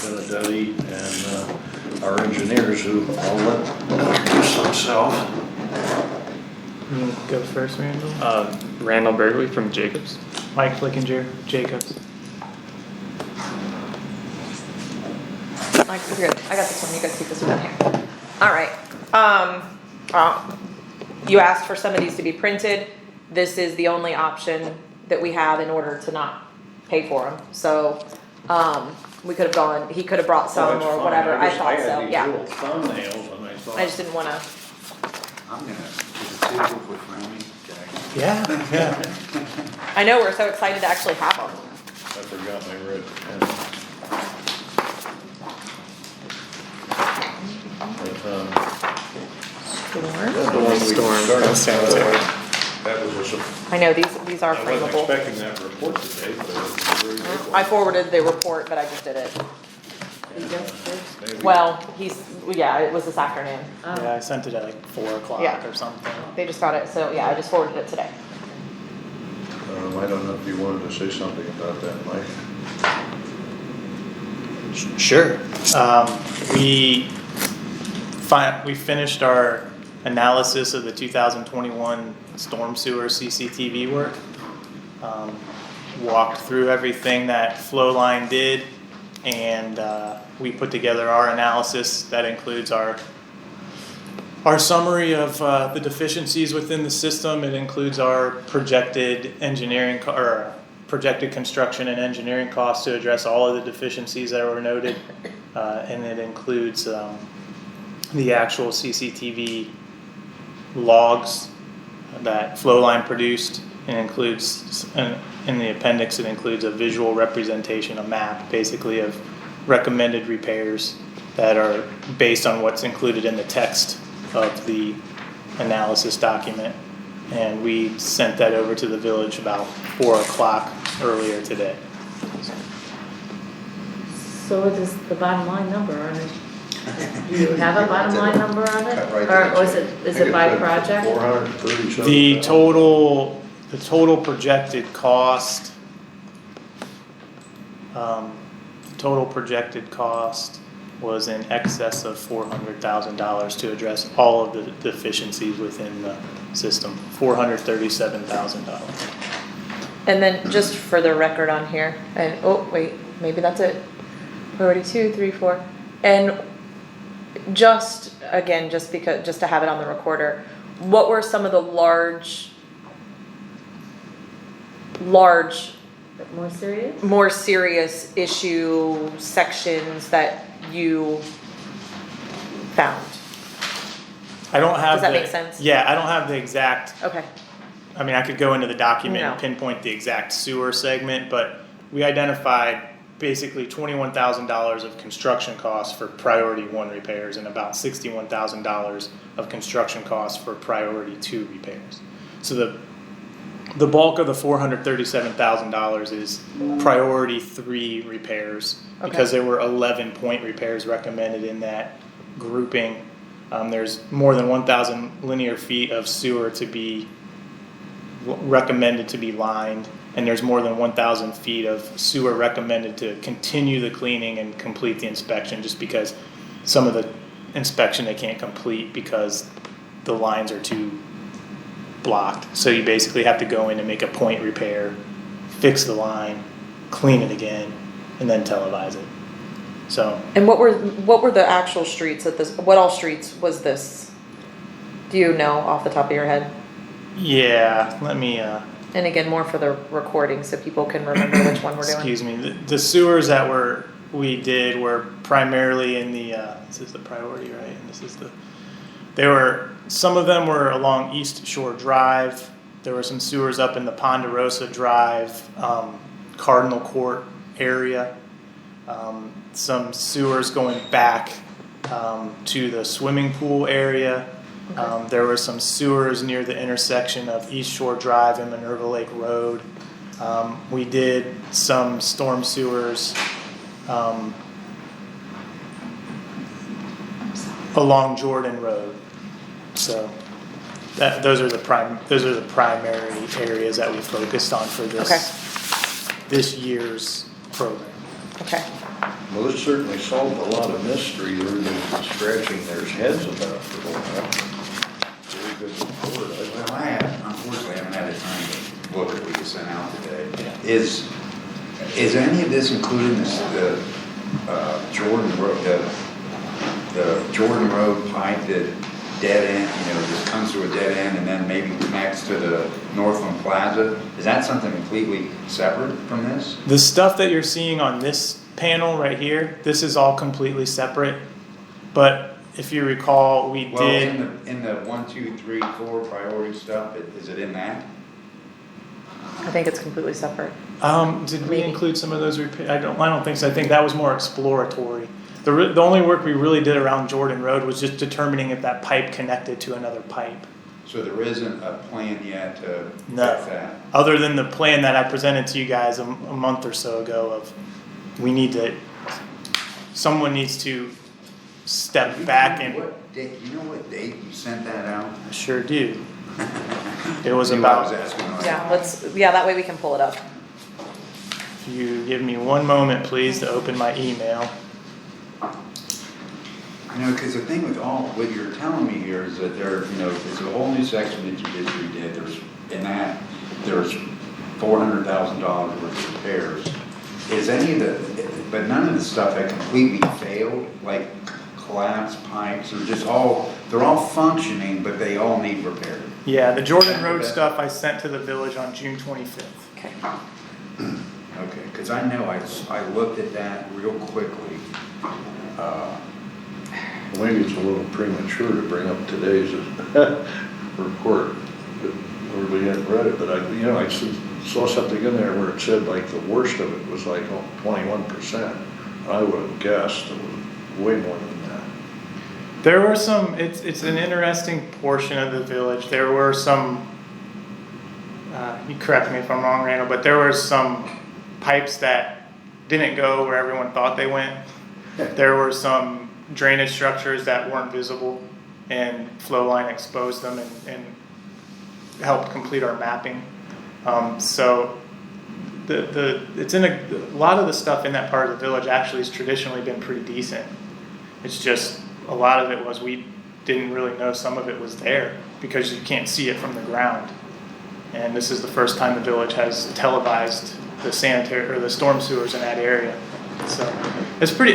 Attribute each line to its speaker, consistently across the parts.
Speaker 1: Benedetti and our engineers who all let introduce themselves.
Speaker 2: You go first, Randall.
Speaker 3: Randall Burgley from Jacobs.
Speaker 2: Mike Flickinger, Jacobs.
Speaker 4: Mike, you're good. I got this one. You guys keep this one here. All right. You asked for some of these to be printed. This is the only option that we have in order to not pay for them. So, we could have gone, he could have brought some or whatever. I thought so,
Speaker 1: I
Speaker 4: yeah.
Speaker 1: had these little thumbnails and I thought.
Speaker 4: I just didn't wanna,
Speaker 5: I'm gonna, is it suitable for framing?
Speaker 2: Yeah, yeah.
Speaker 4: I know, we're so excited to actually have them.
Speaker 1: I forgot my red pen. But, that's the one we
Speaker 3: Storm,
Speaker 1: started,
Speaker 3: that's sanitary.
Speaker 1: that was a,
Speaker 4: I know, these are
Speaker 1: I wasn't
Speaker 4: frameable.
Speaker 1: expecting that report today, but it was a very good one.
Speaker 4: I forwarded the report, but I just did it.
Speaker 1: Maybe-
Speaker 4: Well, yeah, it was this afternoon.
Speaker 2: Yeah, I sent it at like 4 o'clock
Speaker 4: Yeah.
Speaker 2: or something.
Speaker 4: They just got it, so yeah, I just forwarded it today.
Speaker 1: I don't know if you wanted to say something about that, Mike.
Speaker 2: Sure. We finished our analysis of the 2021 storm sewer CCTV work. Walked through everything that Flowline did, and we put together our analysis that includes our summary of the deficiencies within the system. It includes our projected engineering or projected construction and engineering costs to address all of the deficiencies that were noted, and it includes the actual CCTV logs that Flowline produced. It includes, in the appendix, it includes a visual representation, a map, basically, of recommended repairs that are based on what's included in the text of the analysis document. And we sent that over to the village about 4 o'clock earlier today.
Speaker 6: So what is the bottom line number on it? Do you have a bottom line number on it?
Speaker 5: Cut right
Speaker 6: Or
Speaker 5: to
Speaker 6: is it by project?
Speaker 1: 437.
Speaker 2: The total projected cost, was in excess of $400,000 to address all of the deficiencies within the system. $437,000.
Speaker 4: And then just for the record on here, and oh wait, maybe that's it. Priority 2, 3, 4, and just again, just to have it on the recorder, what were some of the large,
Speaker 6: More serious?
Speaker 4: more serious issue sections that you found?
Speaker 2: I don't have
Speaker 4: Does that
Speaker 2: the-
Speaker 4: make sense?
Speaker 2: Yeah, I don't have the exact,
Speaker 4: Okay.
Speaker 2: I mean, I could go into the document and
Speaker 4: No.
Speaker 2: pinpoint the exact sewer segment, but we identified basically $21,000 of construction costs for priority 1 repairs and about $61,000 of construction costs for priority 2 repairs. So the bulk of the $437,000 is priority 3 repairs, because
Speaker 4: Okay.
Speaker 2: there were 11 point repairs recommended in that grouping. There's more than 1,000 linear feet of sewer to be recommended to be lined, and there's more than 1,000 feet of sewer recommended to continue the cleaning and complete the inspection, just because some of the inspection they can't complete because the lines are too blocked. So you basically have to go in and make a point repair, fix the line, clean it again, and then televise it. So
Speaker 4: And what were the actual streets at this? What all streets was this? Do you know off the top of your head?
Speaker 2: yeah, let me
Speaker 4: And again, more for the recording so people can remember which one we're doing.
Speaker 2: excuse me. The sewers that we did were primarily in the this is the priority, right? And this is some of them were along East Shore Drive. There were some sewers up in the Ponderosa Drive, Cardinal Court area. Some sewers going back to the swimming pool area.
Speaker 4: Okay.
Speaker 2: There were some sewers near the intersection of East Shore Drive and Minerva Lake Road. We did some storm sewers along Jordan Road. So those are the primary areas that we focused on for this year's program.
Speaker 4: Okay,
Speaker 1: Well, this certainly solved a lot of mystery they've been scratching their heads about for a while. Very good report.
Speaker 5: Well, unfortunately, I haven't had the time to look at what you sent out today. Is any of this including the Jordan Road, the Jordan Road pipe that dead end, just comes to a dead end and then maybe connects to the Northland Plaza? Is that something completely separate from this?
Speaker 2: The stuff that you're seeing on this panel right here, this is all completely separate. But if you recall, we
Speaker 5: Well,
Speaker 2: did.
Speaker 5: in the 1, 2, 3, 4 priority stuff, is it in that?
Speaker 4: I think it's completely separate.
Speaker 2: Did we
Speaker 4: Maybe.
Speaker 2: include some of those repairs? I don't think so. I think that was more exploratory. The only work we really did around Jordan Road was just determining if that pipe connected to another pipe.
Speaker 5: So there isn't a plan yet to
Speaker 2: No.
Speaker 5: fix that?
Speaker 2: Other than the plan that I presented to you guys a month or so ago of, someone needs to step back and,
Speaker 5: You know what date you sent that out?
Speaker 2: I sure do. It was
Speaker 5: Knew I was
Speaker 2: about,
Speaker 5: asking like-
Speaker 4: Yeah, that way we can pull it up.
Speaker 2: if you give me one moment, please, to open my email.
Speaker 5: Because the thing with what you're telling me here is that there's a whole new section that you just redid. There's $400,000 worth of repairs. Is any of but none of the stuff that completely failed, like collapsed pipes, or they're all functioning, but they all need repair.
Speaker 2: Yeah, the Jordan Road stuff I sent to the village on June 25th.
Speaker 4: Okay.
Speaker 5: Okay, because I know I looked at that real quickly.
Speaker 1: Maybe it's a little premature to bring up today's report, or we hadn't read it, but I saw something in there where it said like the worst of it was like 21%. I would have guessed it was way more than that.
Speaker 2: There were some, it's an interesting portion of the village. There were some, you correct me if I'm wrong, Randall, but there were some pipes that didn't go where everyone thought they went. There were some drainage structures that weren't visible, and Flowline exposed them and helped complete our mapping. So it's in a lot of the stuff in that part of the village actually has traditionally been pretty decent. It's just a lot of it was we didn't really know some of it was there because you can't see it from the ground. And this is the first time the village has televised the sanitary or the storm sewers in that area. So it's pretty,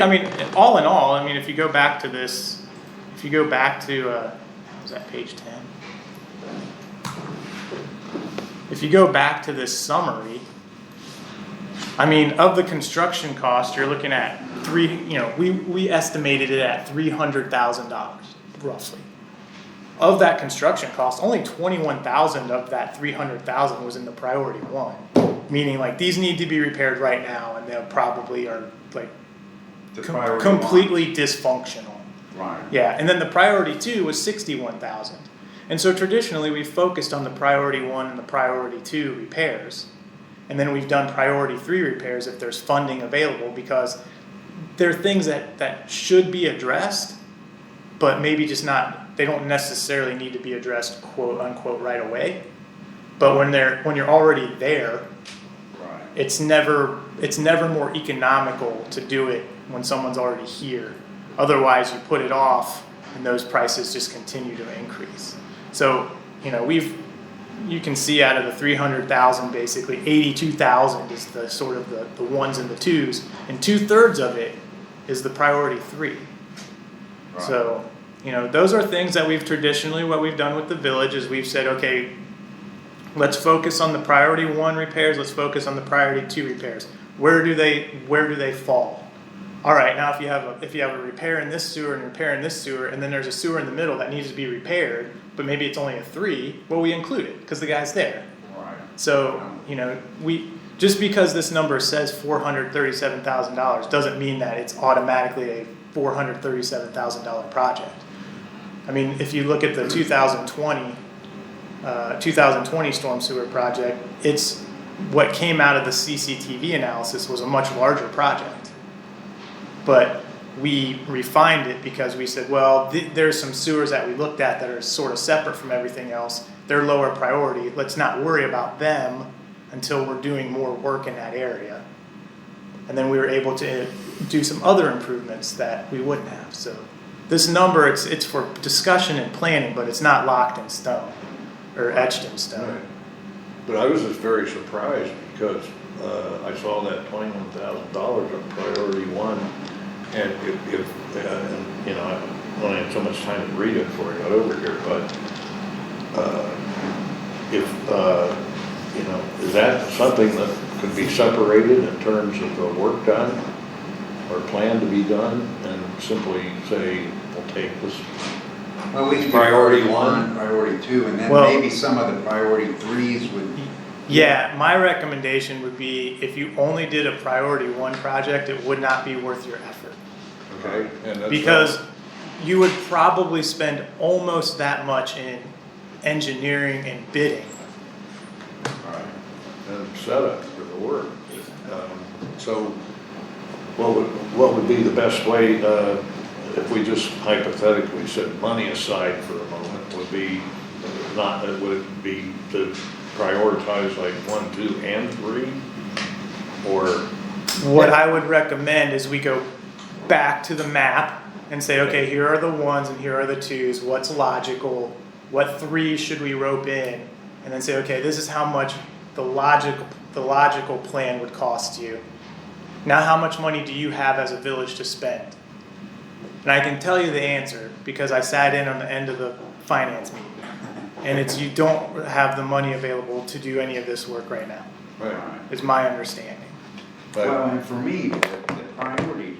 Speaker 2: all in all, if you go back to this, was that page 10? If you go back to this summary, of the construction cost, you're looking at we estimated it at $300,000 roughly. Of that construction cost, only $21,000 of that $300,000 was in the priority one, meaning like these need to be repaired right now, and they probably are like
Speaker 5: The priority
Speaker 2: completely dysfunctional.
Speaker 5: Right.
Speaker 2: Yeah, and then the priority two was $61,000. And so traditionally we've focused on the priority one and the priority two repairs. And then we've done priority three repairs if there's funding available, because there are things that should be addressed, but maybe just not, they don't necessarily need to be addressed quote unquote right away. But when you're already there,
Speaker 5: Right.
Speaker 2: it's never more economical to do it when someone's already here. Otherwise, you put it off, and those prices just continue to increase. So, you can see out of the 300,000, basically 82,000 is the sort of the ones and the twos, and 2/3 of it is the priority three.
Speaker 5: Right.
Speaker 2: So, those are things that what we've done with the village is we've said, okay, let's focus on the priority one repairs. Let's focus on the priority two repairs. Where do they fall? All right, now if you have a repair in this sewer and a repair in this sewer, and then there's a sewer in the middle that needs to be repaired, but maybe it's only a 3, well, we include it because the guy's there.
Speaker 5: Right.
Speaker 2: So we just because this number says $437,000 doesn't mean that it's automatically a $437,000 project. If you look at the 2020 storm sewer project, it's what came out of the CCTV analysis was a much larger project. But we refined it because we said, well, there's some sewers that we looked at that are sort of separate from everything else. They're lower priority. Let's not worry about them until we're doing more work in that area. And then we were able to do some other improvements that we wouldn't have. So this number, it's for discussion and planning, but it's not locked in stone or etched in stone.
Speaker 1: Right. But I was just very surprised because I saw that $21,000 on priority one, and you know, I only had so much time to read it before I got over here, but you know, is that something that could be separated in terms of the work done or plan to be done, and simply say, we'll take this?
Speaker 5: Well, we can do
Speaker 1: Priority
Speaker 5: priority
Speaker 1: one.
Speaker 5: one, priority two, and then
Speaker 2: Well-
Speaker 5: maybe some of the priority threes would,
Speaker 2: Yeah, my recommendation would be if you only did a priority one project, it would not be worth your effort.
Speaker 1: Okay, and that's.
Speaker 2: Because you would probably spend almost that much in engineering and bidding.
Speaker 1: Right, and setup for the work. So what would be the best way, if we just hypothetically set money aside for a moment, would it be to prioritize like 1, 2, and 3? Or,
Speaker 2: What I would recommend is we go back to the map and say, okay, here are the ones and here are the twos, what's logical, what 3 should we rope in? And then say, okay, this is how much the logical plan would cost you. Now how much money do you have as a village to spend? And I can tell you the answer because I sat in on the end of the finance meeting. And it's, you don't have the money available to do any of this work right now,
Speaker 1: right,
Speaker 2: is my understanding.
Speaker 5: well,
Speaker 1: but,
Speaker 5: and for me, the priority,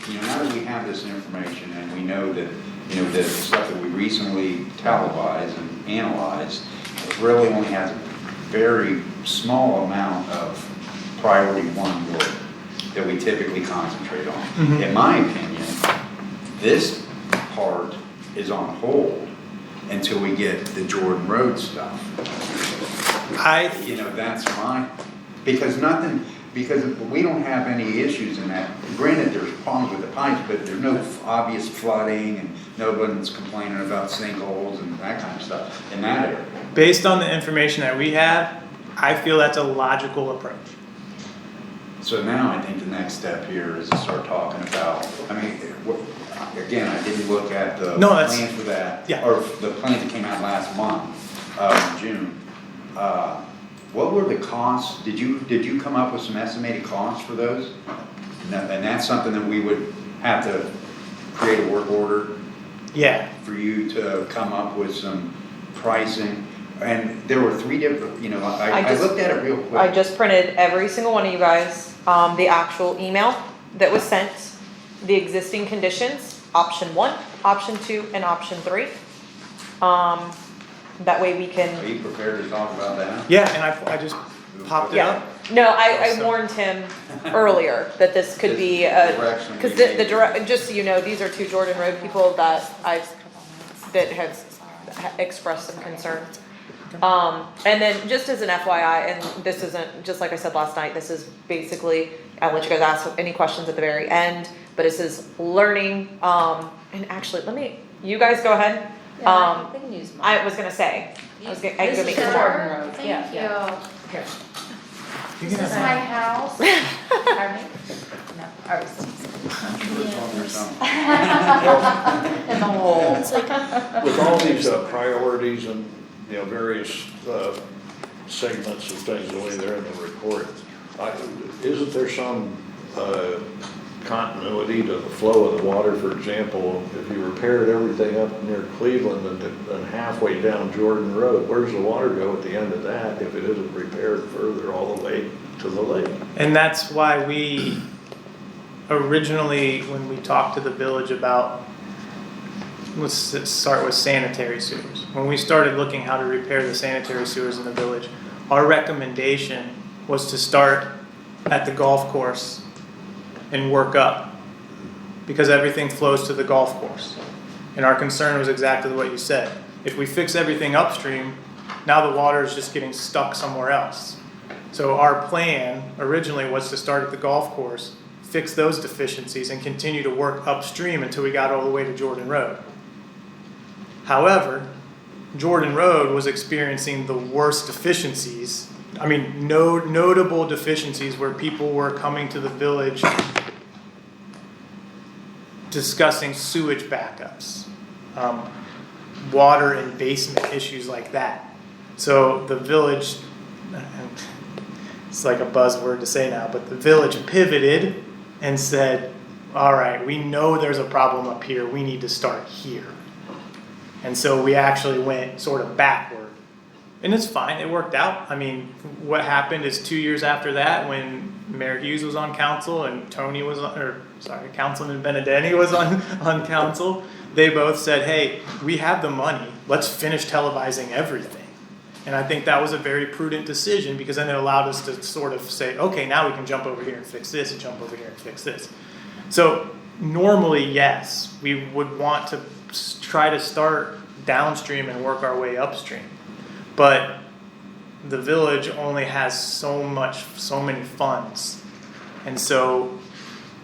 Speaker 5: you know, now that we have this information and we know that, you know, the stuff that we recently televised and analyzed, it really only has a very small amount of priority one work that we typically concentrate on.
Speaker 2: Mhm.
Speaker 5: In my opinion, this part is on hold until we get the Jordan Road stuff. You know, that's my, because we don't have any issues in that. Granted, there's problems with the pipes, but there's no obvious flooding and no one's complaining about sinkholes and that kind of stuff in that area.
Speaker 2: Based on the information that we have, I feel that's a logical approach.
Speaker 5: So now I think the next step here is to start talking about, I mean, again, I didn't look at the
Speaker 2: No, that's-
Speaker 5: plan for that.
Speaker 2: yeah.
Speaker 5: Or the plans that came out last month, June. What were the costs? Did you come up with some estimated costs for those? And that's something that we would have to create a work order
Speaker 2: Yeah,
Speaker 5: for you to come up with some pricing. And there were 3 different, you know, I looked at it real quick.
Speaker 4: I just printed every single one of you guys, the actual email that was sent, the existing conditions, option 1, option 2, and option 3. That way we
Speaker 5: Are
Speaker 4: can,
Speaker 5: you prepared to talk about that?
Speaker 2: yeah, and I just popped it
Speaker 4: yeah.
Speaker 2: up.
Speaker 4: No, I
Speaker 2: Awesome.
Speaker 4: warned him earlier that this could be
Speaker 5: Direction
Speaker 4: cause
Speaker 5: we
Speaker 4: the
Speaker 5: made.
Speaker 4: direct, just so you know, these are 2 Jordan Road people that that have expressed some concerns. And then just as an FYI, and this isn't, just like I said last night, this is basically, I'll let you guys ask any questions at the very end, but this is learning, and actually, you guys go ahead.
Speaker 6: Yeah, they can use mine.
Speaker 4: I was gonna say, I was gonna
Speaker 6: This
Speaker 4: make
Speaker 6: is
Speaker 4: some
Speaker 6: for-
Speaker 4: more.
Speaker 6: Jordan Road, yeah,
Speaker 7: Thank
Speaker 6: yeah.
Speaker 7: you.
Speaker 6: Here.
Speaker 2: You
Speaker 7: This
Speaker 2: can
Speaker 7: is
Speaker 2: have
Speaker 7: my
Speaker 2: mine.
Speaker 7: house.
Speaker 6: Pardon me? No, I was
Speaker 5: Or something.
Speaker 6: in the hole.
Speaker 1: with all these priorities and, you know, various segments of things, the way they're in the report, isn't there some continuity to the flow of the water? For example, if you repaired everything up near Cleveland and halfway down Jordan Road, where's the water go at the end of that if it isn't repaired further all the way to the lake?
Speaker 2: And that's why we originally, when we talked to the village about, let's start with sanitary sewers. When we started looking how to repair the sanitary sewers in the village, our recommendation was to start at the golf course and work up, because everything flows to the golf course. And our concern was exactly what you said. If we fix everything upstream, now the water is just getting stuck somewhere else. So our plan originally was to start at the golf course, fix those deficiencies, and continue to work upstream until we got all the way to Jordan Road. However, Jordan Road was experiencing the worst deficiencies I mean, no notable deficiencies where people were coming to the village discussing sewage backups, water and basement issues like that. So the village, it's like a buzzword to say now, but the village pivoted and said, all right, we know there's a problem up here, we need to start here. And so we actually went sort of backward. And it's fine, it worked out. I mean, what happened is 2 years after that, when Mayor Hughes was on council and Councilman Benedetti was on council, they both said, hey, we have the money, let's finish televising everything. And I think that was a very prudent decision, because then it allowed us to sort of say, okay, now we can jump over here and fix this, and jump over here and fix this. So normally, yes, we would want to try to start downstream and work our way upstream. But the village only has so many funds. And so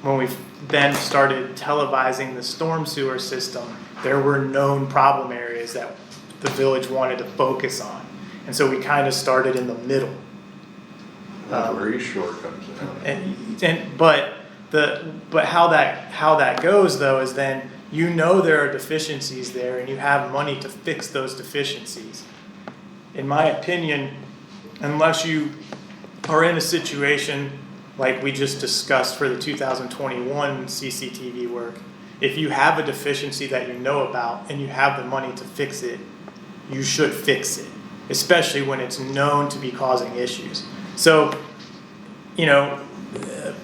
Speaker 2: when we then started televising the storm sewer system, there were known problem areas that the village wanted to focus on. And so we kind of started in the middle.
Speaker 1: That's where East Shore comes in.
Speaker 2: But how that goes though is then you know there are deficiencies there and you have money to fix those deficiencies. In my opinion, unless you are in a situation like we just discussed for the 2021 CCTV work, if you have a deficiency that you know about and you have the money to fix it, you should fix it, especially when it's known to be causing issues. So,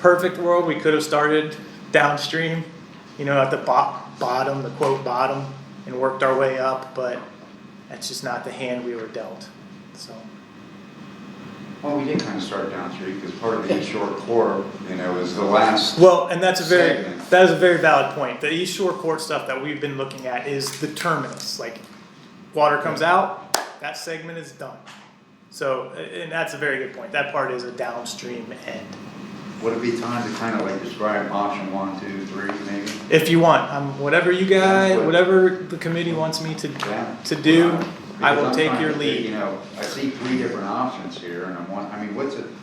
Speaker 2: perfect world, we could have started downstream, at the bottom, the quote bottom, and worked our way up, but that's just not the hand we were dealt. So.
Speaker 5: Well, we did kind of start downstream, because part of the East Shore Core, was the last.
Speaker 2: Well, and that is
Speaker 5: segment.
Speaker 2: a very valid point. The East Shore Court stuff that we've been looking at is the terminus. Like, water comes out, that segment is done. So, and that's a very good point. That part is a downstream end.
Speaker 5: Would it be time to kind of like describe option 1, 2, 3, maybe?
Speaker 2: If you want, whatever you guys, whatever the committee wants me to do, I will take your lead.
Speaker 5: I see 3 different options here, and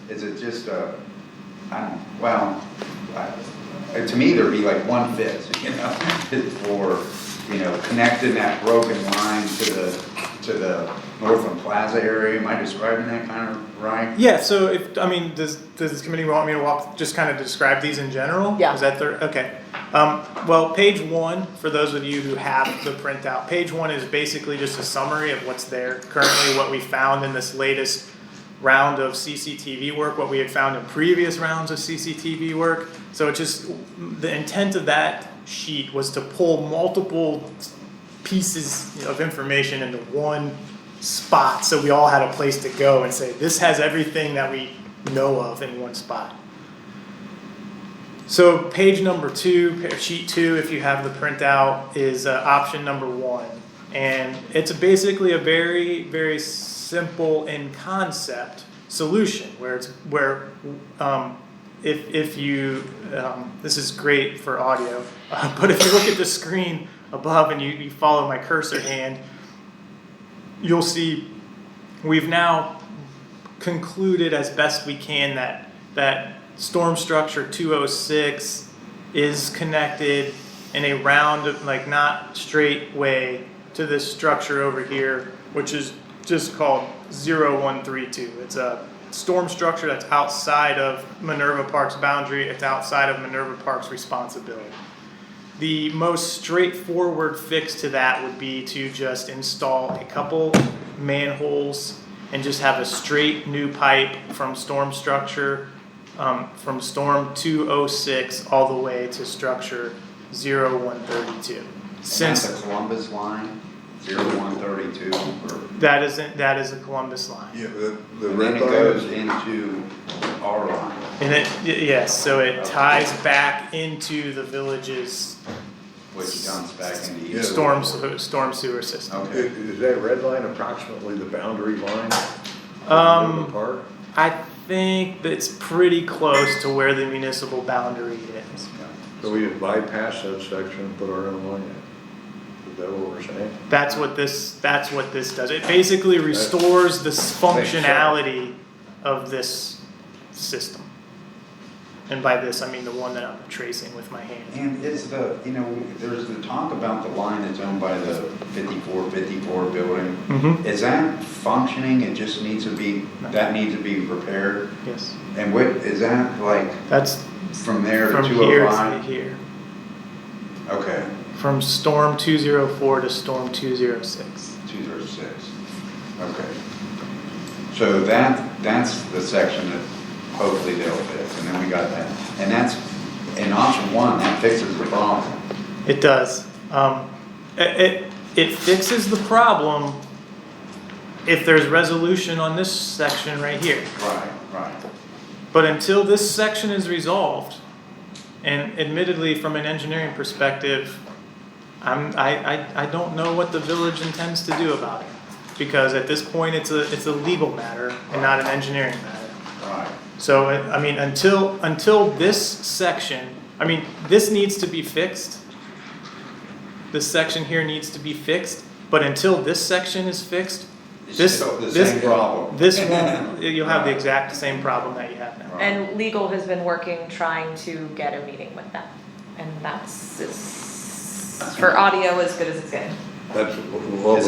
Speaker 5: is it just to me there'd be like one fix, for, connecting that broken line to the Northland Plaza area. Am I describing that kind of right?
Speaker 2: Yeah, so does this committee want me to just kind of describe these in general?
Speaker 4: Yeah.
Speaker 2: Is that okay. Well, page 1, for those of you who have the printout, page 1 is basically just a summary of what's there currently, what we found in this latest round of CCTV work, what we had found in previous rounds of CCTV work. So it's just, the intent of that sheet was to pull multiple pieces of information into one spot, so we all had a place to go and say, this has everything that we know of in one spot. So page number 2, sheet 2, if you have the printout, is option number 1. And it's basically a very, very simple in concept solution if you, this is great for audio, but if you look at the screen above and you follow my cursor hand, you'll see we've now concluded as best we can that storm structure 206 is connected in a round, like not straight way, to this structure over here, which is just called 0132. It's a storm structure that's outside of Minerva Park's boundary. It's outside of Minerva Park's responsibility. The most straightforward fix to that would be to just install a couple manholes and just have a straight new pipe from storm structure, from storm 206 all the way to structure 0132.
Speaker 5: Since the Columbus line, 0132,
Speaker 2: that is a Columbus line.
Speaker 1: Yeah, the
Speaker 5: and
Speaker 1: red
Speaker 5: then it
Speaker 1: line
Speaker 5: goes
Speaker 1: is-
Speaker 5: into our line.
Speaker 2: And yes, so it ties back into the village's
Speaker 5: Which dumps back into you.
Speaker 2: storm sewer system.
Speaker 5: Okay.
Speaker 1: Is that red line approximately the boundary line?
Speaker 2: Um,
Speaker 1: of the park?
Speaker 2: I think that's pretty close to where the municipal boundary is.
Speaker 1: So we just bypass that section and put our own line in? Is that what we're saying?
Speaker 2: That's what this does. It basically restores the functionality of this system. And by this, I mean the one that I'm tracing with my hand.
Speaker 5: And is the, there's the talk about the line that's owned by the 54 building.
Speaker 2: Mm-hmm.
Speaker 5: Is that functioning? It just needs to be, that needs to be repaired?
Speaker 2: Yes.
Speaker 5: And what, is that like
Speaker 2: That's
Speaker 5: from there to
Speaker 2: from here to
Speaker 5: 205?
Speaker 2: here.
Speaker 5: Okay,
Speaker 2: From storm 204 to storm 206.
Speaker 5: 206. Okay. So that's the section that hopefully they'll fix, and then we got that. And that's, in option 1, that fixes the problem.
Speaker 2: It does. It fixes the problem if there's resolution on this section right here.
Speaker 5: Right.
Speaker 2: But until this section is resolved, and admittedly from an engineering perspective, I don't know what the village intends to do about it. Because at this point, it's a legal matter and not an engineering matter.
Speaker 5: Right.
Speaker 2: So, I mean, until this section, I mean, this needs to be fixed. This section here needs to be fixed, but until this section is fixed,
Speaker 5: It's still the same problem.
Speaker 2: this won't, you'll have the exact same problem that you have now.
Speaker 4: And legal has been working, trying to get a meeting with them. And that's for audio as good as it's getting.
Speaker 1: That's what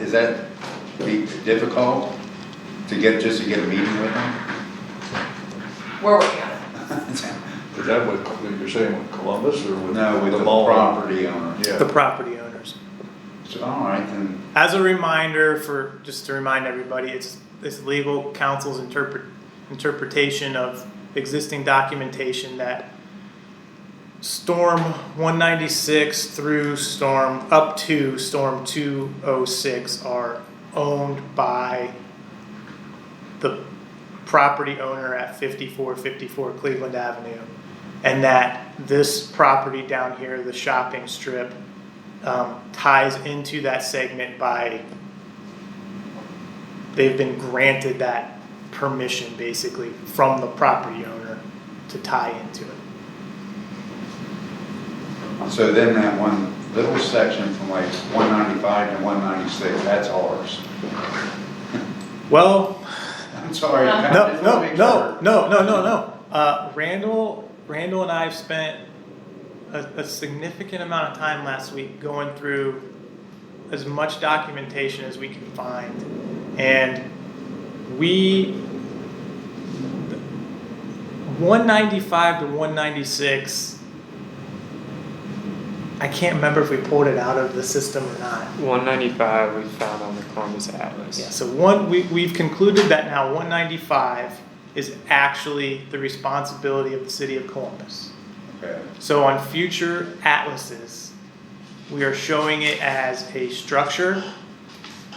Speaker 5: Is that be difficult to get a meeting with them?
Speaker 4: We're working on it.
Speaker 1: Is that what you're saying with Columbus or with
Speaker 5: No, with the
Speaker 1: mall?
Speaker 5: property owner.
Speaker 1: Yeah.
Speaker 2: The property owners.
Speaker 5: So, all right, then,
Speaker 2: As a reminder, just to remind everybody, it's legal counsel's interpretation of existing documentation that storm 196 through up to storm 206 are owned by the property owner at 5454 Cleveland Avenue, and that this property down here, the shopping strip, ties into that segment by, they've been granted that permission basically from the property owner to tie into it.
Speaker 5: so then that one little section from like 195 to 196, that's ours.
Speaker 2: Well,
Speaker 5: I'm sorry. I
Speaker 2: no,
Speaker 5: just
Speaker 2: no,
Speaker 5: wanna make
Speaker 2: no,
Speaker 5: sure.
Speaker 2: no. Randall and I have spent a significant amount of time last week going through as much documentation as we can find, and 195 to 196. I can't remember if we pulled it out of the system or not.
Speaker 3: 195 we found on the Columbus Atlas.
Speaker 2: Yeah, so we've concluded that now 195 is actually the responsibility of the city of Columbus.
Speaker 5: Okay.
Speaker 2: So on future atlases, we are showing it as a structure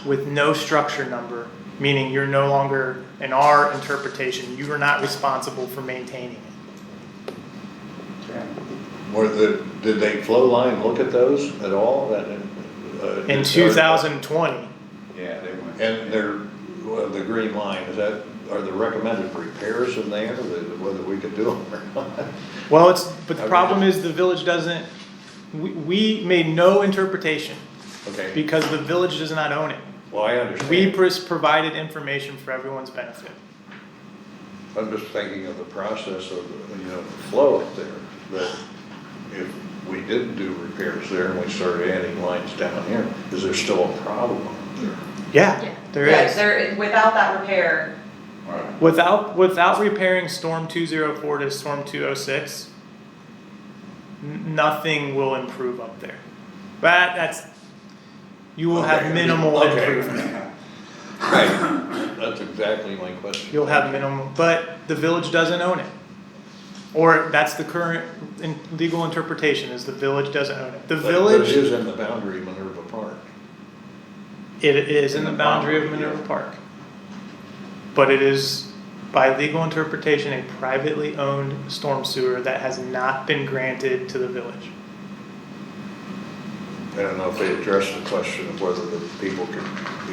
Speaker 2: with no structure number, meaning you're no longer, in our interpretation, you are not responsible for maintaining it.
Speaker 5: Okay.
Speaker 1: Did they flow line look at those at all?
Speaker 2: In 2020,
Speaker 5: Yeah, they went.
Speaker 1: And the green line, are the recommended repairs in there, whether we could do them or not?
Speaker 2: well, but the problem is the village doesn't, we made no interpretation
Speaker 1: Okay,
Speaker 2: because the village does not own it.
Speaker 1: well, I understand.
Speaker 2: We provided information for everyone's benefit.
Speaker 1: I'm just thinking of the process of, the flow up there, that if we didn't do repairs there and we started adding lines down here, is there still a problem up there?
Speaker 2: Yeah, there is.
Speaker 4: Without that repair,
Speaker 5: Right.
Speaker 2: Without repairing storm 204 to storm 206, nothing will improve up there. You will have
Speaker 1: Okay.
Speaker 2: minimal
Speaker 1: Okay.
Speaker 2: improvement.
Speaker 1: Right, that's exactly my question.
Speaker 2: You'll have minimal, but the village doesn't own it. Or that's the current legal interpretation, is the village doesn't own it. The
Speaker 1: But it
Speaker 2: village,
Speaker 1: is in the boundary of Minerva Park.
Speaker 2: it is in the boundary of Minerva Park. But it is, by legal interpretation, a privately owned storm sewer that has not been granted to the village.
Speaker 1: I don't know if they addressed the question of whether the people can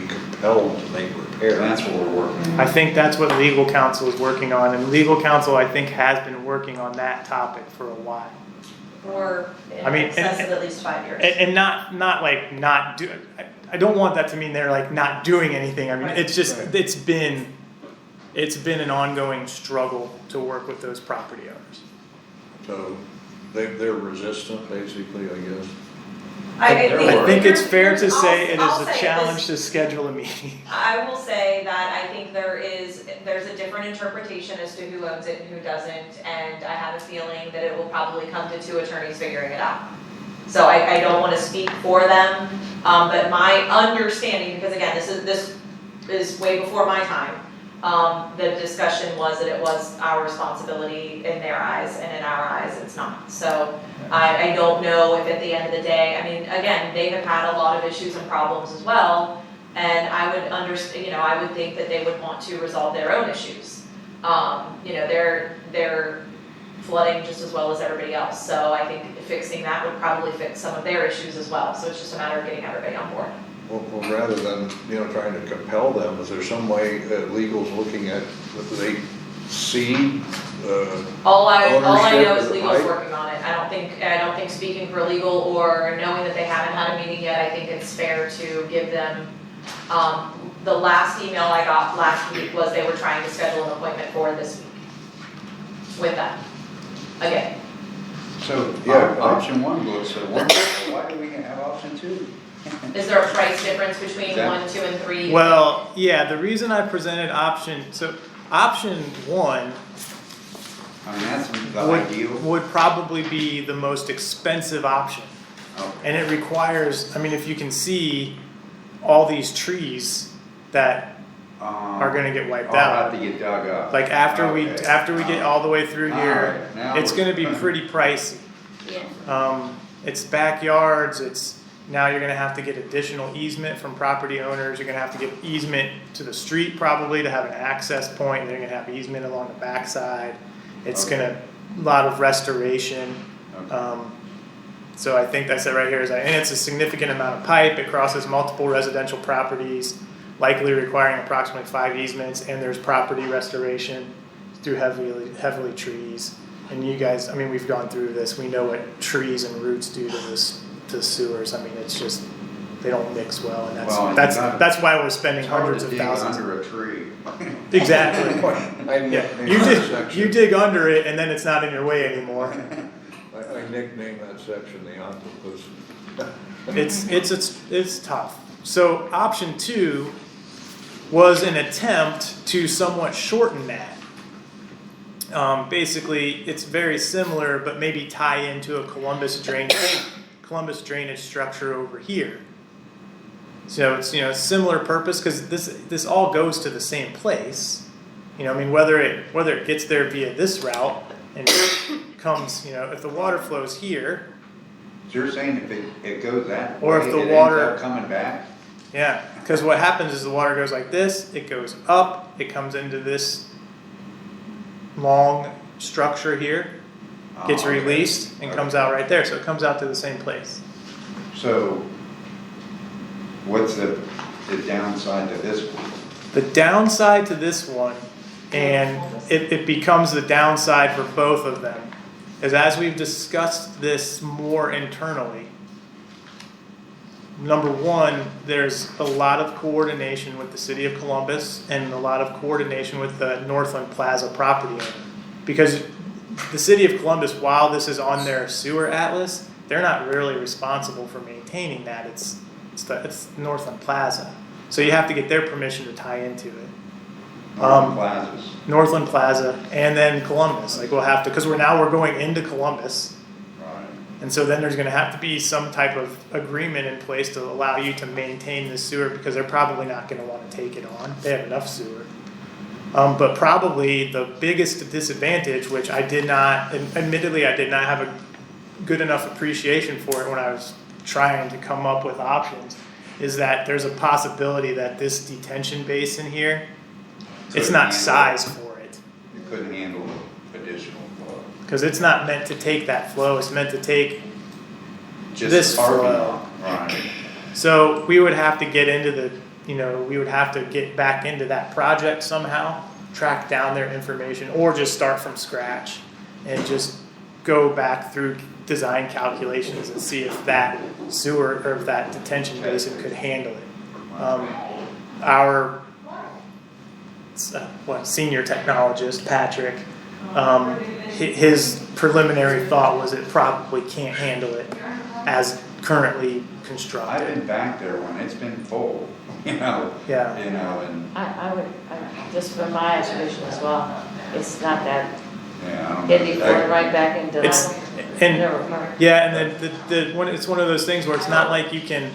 Speaker 1: be compelled to make repairs.
Speaker 5: That's what we're working on.
Speaker 2: I think that's what legal counsel is working on, and legal counsel, I think, has been working on that topic for a while.
Speaker 4: or in
Speaker 2: I mean,
Speaker 4: excess
Speaker 2: and-
Speaker 4: of at least 5 years.
Speaker 2: And not like not I don't want that to mean they're like not doing anything. I mean,
Speaker 4: Right.
Speaker 2: it's just,
Speaker 1: Right.
Speaker 2: it's been it's been an ongoing struggle to work with those property owners.
Speaker 1: So they're resistant, basically, I guess.
Speaker 2: I think it's fair to say it
Speaker 7: I'll
Speaker 2: is
Speaker 7: say
Speaker 2: a
Speaker 7: this.
Speaker 2: challenge to schedule a meeting.
Speaker 7: I will say that I think there's a different interpretation as to who owns it and who doesn't, and I have a feeling that it will probably come to two attorneys figuring it out. So I don't wanna speak for them, but my understanding, because again, this is way before my time, the discussion was that it was our responsibility in their eyes, and in our eyes, it's not. So I don't know if at the end of the day, I mean, again, they have had a lot of issues and problems as well, and I would I would think that they would want to resolve their own issues. They're flooding just as well as everybody else, so I think fixing that would probably fix some of their issues as well, so it's just a matter of getting everybody on board.
Speaker 1: Well, rather than, trying to compel them, is there some way that legal's looking at, that they see,
Speaker 7: All I know
Speaker 1: ownership
Speaker 7: is
Speaker 1: of the
Speaker 7: legal's
Speaker 1: pipe?
Speaker 7: working on it. I don't think speaking for legal or knowing that they haven't had a meeting yet, I think it's fair to give them, the last email I got last week was they were trying to schedule an appointment for this week with them. Again,
Speaker 5: So,
Speaker 1: Yeah.
Speaker 5: option one looks so wonderful, why do we have option two?
Speaker 7: is there a price difference between
Speaker 5: Exactly.
Speaker 7: 1, 2, and 3?
Speaker 2: Well, yeah, the reason I presented option 1
Speaker 5: I mean, that's the ideal.
Speaker 2: would probably be the most expensive option.
Speaker 5: Okay.
Speaker 2: And it requires, I mean, if you can see all these trees that are gonna get wiped
Speaker 5: I'll
Speaker 2: out.
Speaker 5: have to get dug up.
Speaker 2: Like after we
Speaker 5: Okay.
Speaker 2: get all the way through
Speaker 5: All
Speaker 2: here,
Speaker 5: right, now
Speaker 2: it's
Speaker 5: we're-
Speaker 2: gonna be pretty pricey.
Speaker 6: Yeah.
Speaker 2: It's backyards, now you're gonna have to get additional easement from property owners, you're gonna have to get easement to the street probably to have an access point, and then you're gonna have easement along the backside. It's
Speaker 5: Okay.
Speaker 2: a lot of restoration.
Speaker 5: Okay.
Speaker 2: So I think that's it right here, and it's a significant amount of pipe, it crosses multiple residential properties, likely requiring approximately 5 easements, and there's property restoration through heavily trees. And you guys, I mean, we've gone through this, we know what trees and roots do to sewers, I mean, it's just, they don't mix well, and
Speaker 5: Well,
Speaker 2: that's why we're spending
Speaker 5: It's hard
Speaker 2: hundreds
Speaker 5: to
Speaker 2: of
Speaker 5: dig
Speaker 2: thousands.
Speaker 5: under a tree.
Speaker 2: Exactly.
Speaker 1: I
Speaker 2: Yeah,
Speaker 1: nicknamed
Speaker 2: you
Speaker 1: that section.
Speaker 2: you dig under it, and then it's not in your way anymore.
Speaker 1: I nicknamed that section the octopus.
Speaker 2: It's tough. So option 2 was an attempt to somewhat shorten that. Basically, it's very similar, but maybe tie into a Columbus drainage structure over here. So it's similar purpose, because this all goes to the same place. I mean, whether it gets there via this route and comes, if the water flows here,
Speaker 5: So you're saying if it goes that
Speaker 2: Or
Speaker 5: way,
Speaker 2: if the
Speaker 5: it
Speaker 2: water-
Speaker 5: ends up coming back?
Speaker 2: yeah, because what happens is the water goes like this, it goes up, it comes into this long structure here, gets
Speaker 5: Oh, okay.
Speaker 2: released, and comes out right there, so it comes out to the same place.
Speaker 5: So, what's the downside to this one?
Speaker 2: The downside to this one, and it becomes the downside for both of them, is as we've discussed this more internally, number one, there's a lot of coordination with the city of Columbus and a lot of coordination with the Northland Plaza property owner. Because the city of Columbus, while this is on their sewer atlas, they're not really responsible for maintaining that. It's Northland Plaza. So you have to get their permission to tie into it.
Speaker 5: Plazas.
Speaker 2: Northland Plaza and then Columbus, like we'll have to, because we're going into Columbus.
Speaker 5: Right.
Speaker 2: And so then there's gonna have to be some type of agreement in place to allow you to maintain the sewer, because they're probably not gonna wanna take it on, they have enough sewer. But probably the biggest disadvantage, which admittedly I did not have a good enough appreciation for it when I was trying to come up with options, is that there's a possibility that this detention basin here, it's
Speaker 5: Couldn't
Speaker 2: not
Speaker 5: handle
Speaker 2: sized for it.
Speaker 5: It couldn't handle additional flow.
Speaker 2: Because it's not meant to take that flow, it's meant to take,
Speaker 5: Just
Speaker 2: This
Speaker 5: the parking
Speaker 2: flow.
Speaker 5: lot. Right.
Speaker 2: so we would have to get into we would have to get back into that project somehow, track down their information, or just start from scratch and just go back through design calculations and see if that sewer or if that detention basin could handle it. Our senior technologist, Patrick, his preliminary thought was it probably can't handle it as currently
Speaker 5: I've
Speaker 2: constructed.
Speaker 5: been back there when it's been full, you know,
Speaker 2: Yeah.
Speaker 5: and,
Speaker 6: Just from my observation as well, it's not that
Speaker 5: yeah, I don't know.
Speaker 6: heavy going right back into
Speaker 2: It's,
Speaker 6: the
Speaker 2: and,
Speaker 6: River Park.
Speaker 2: yeah, and then it's one of those things where it's not like you can,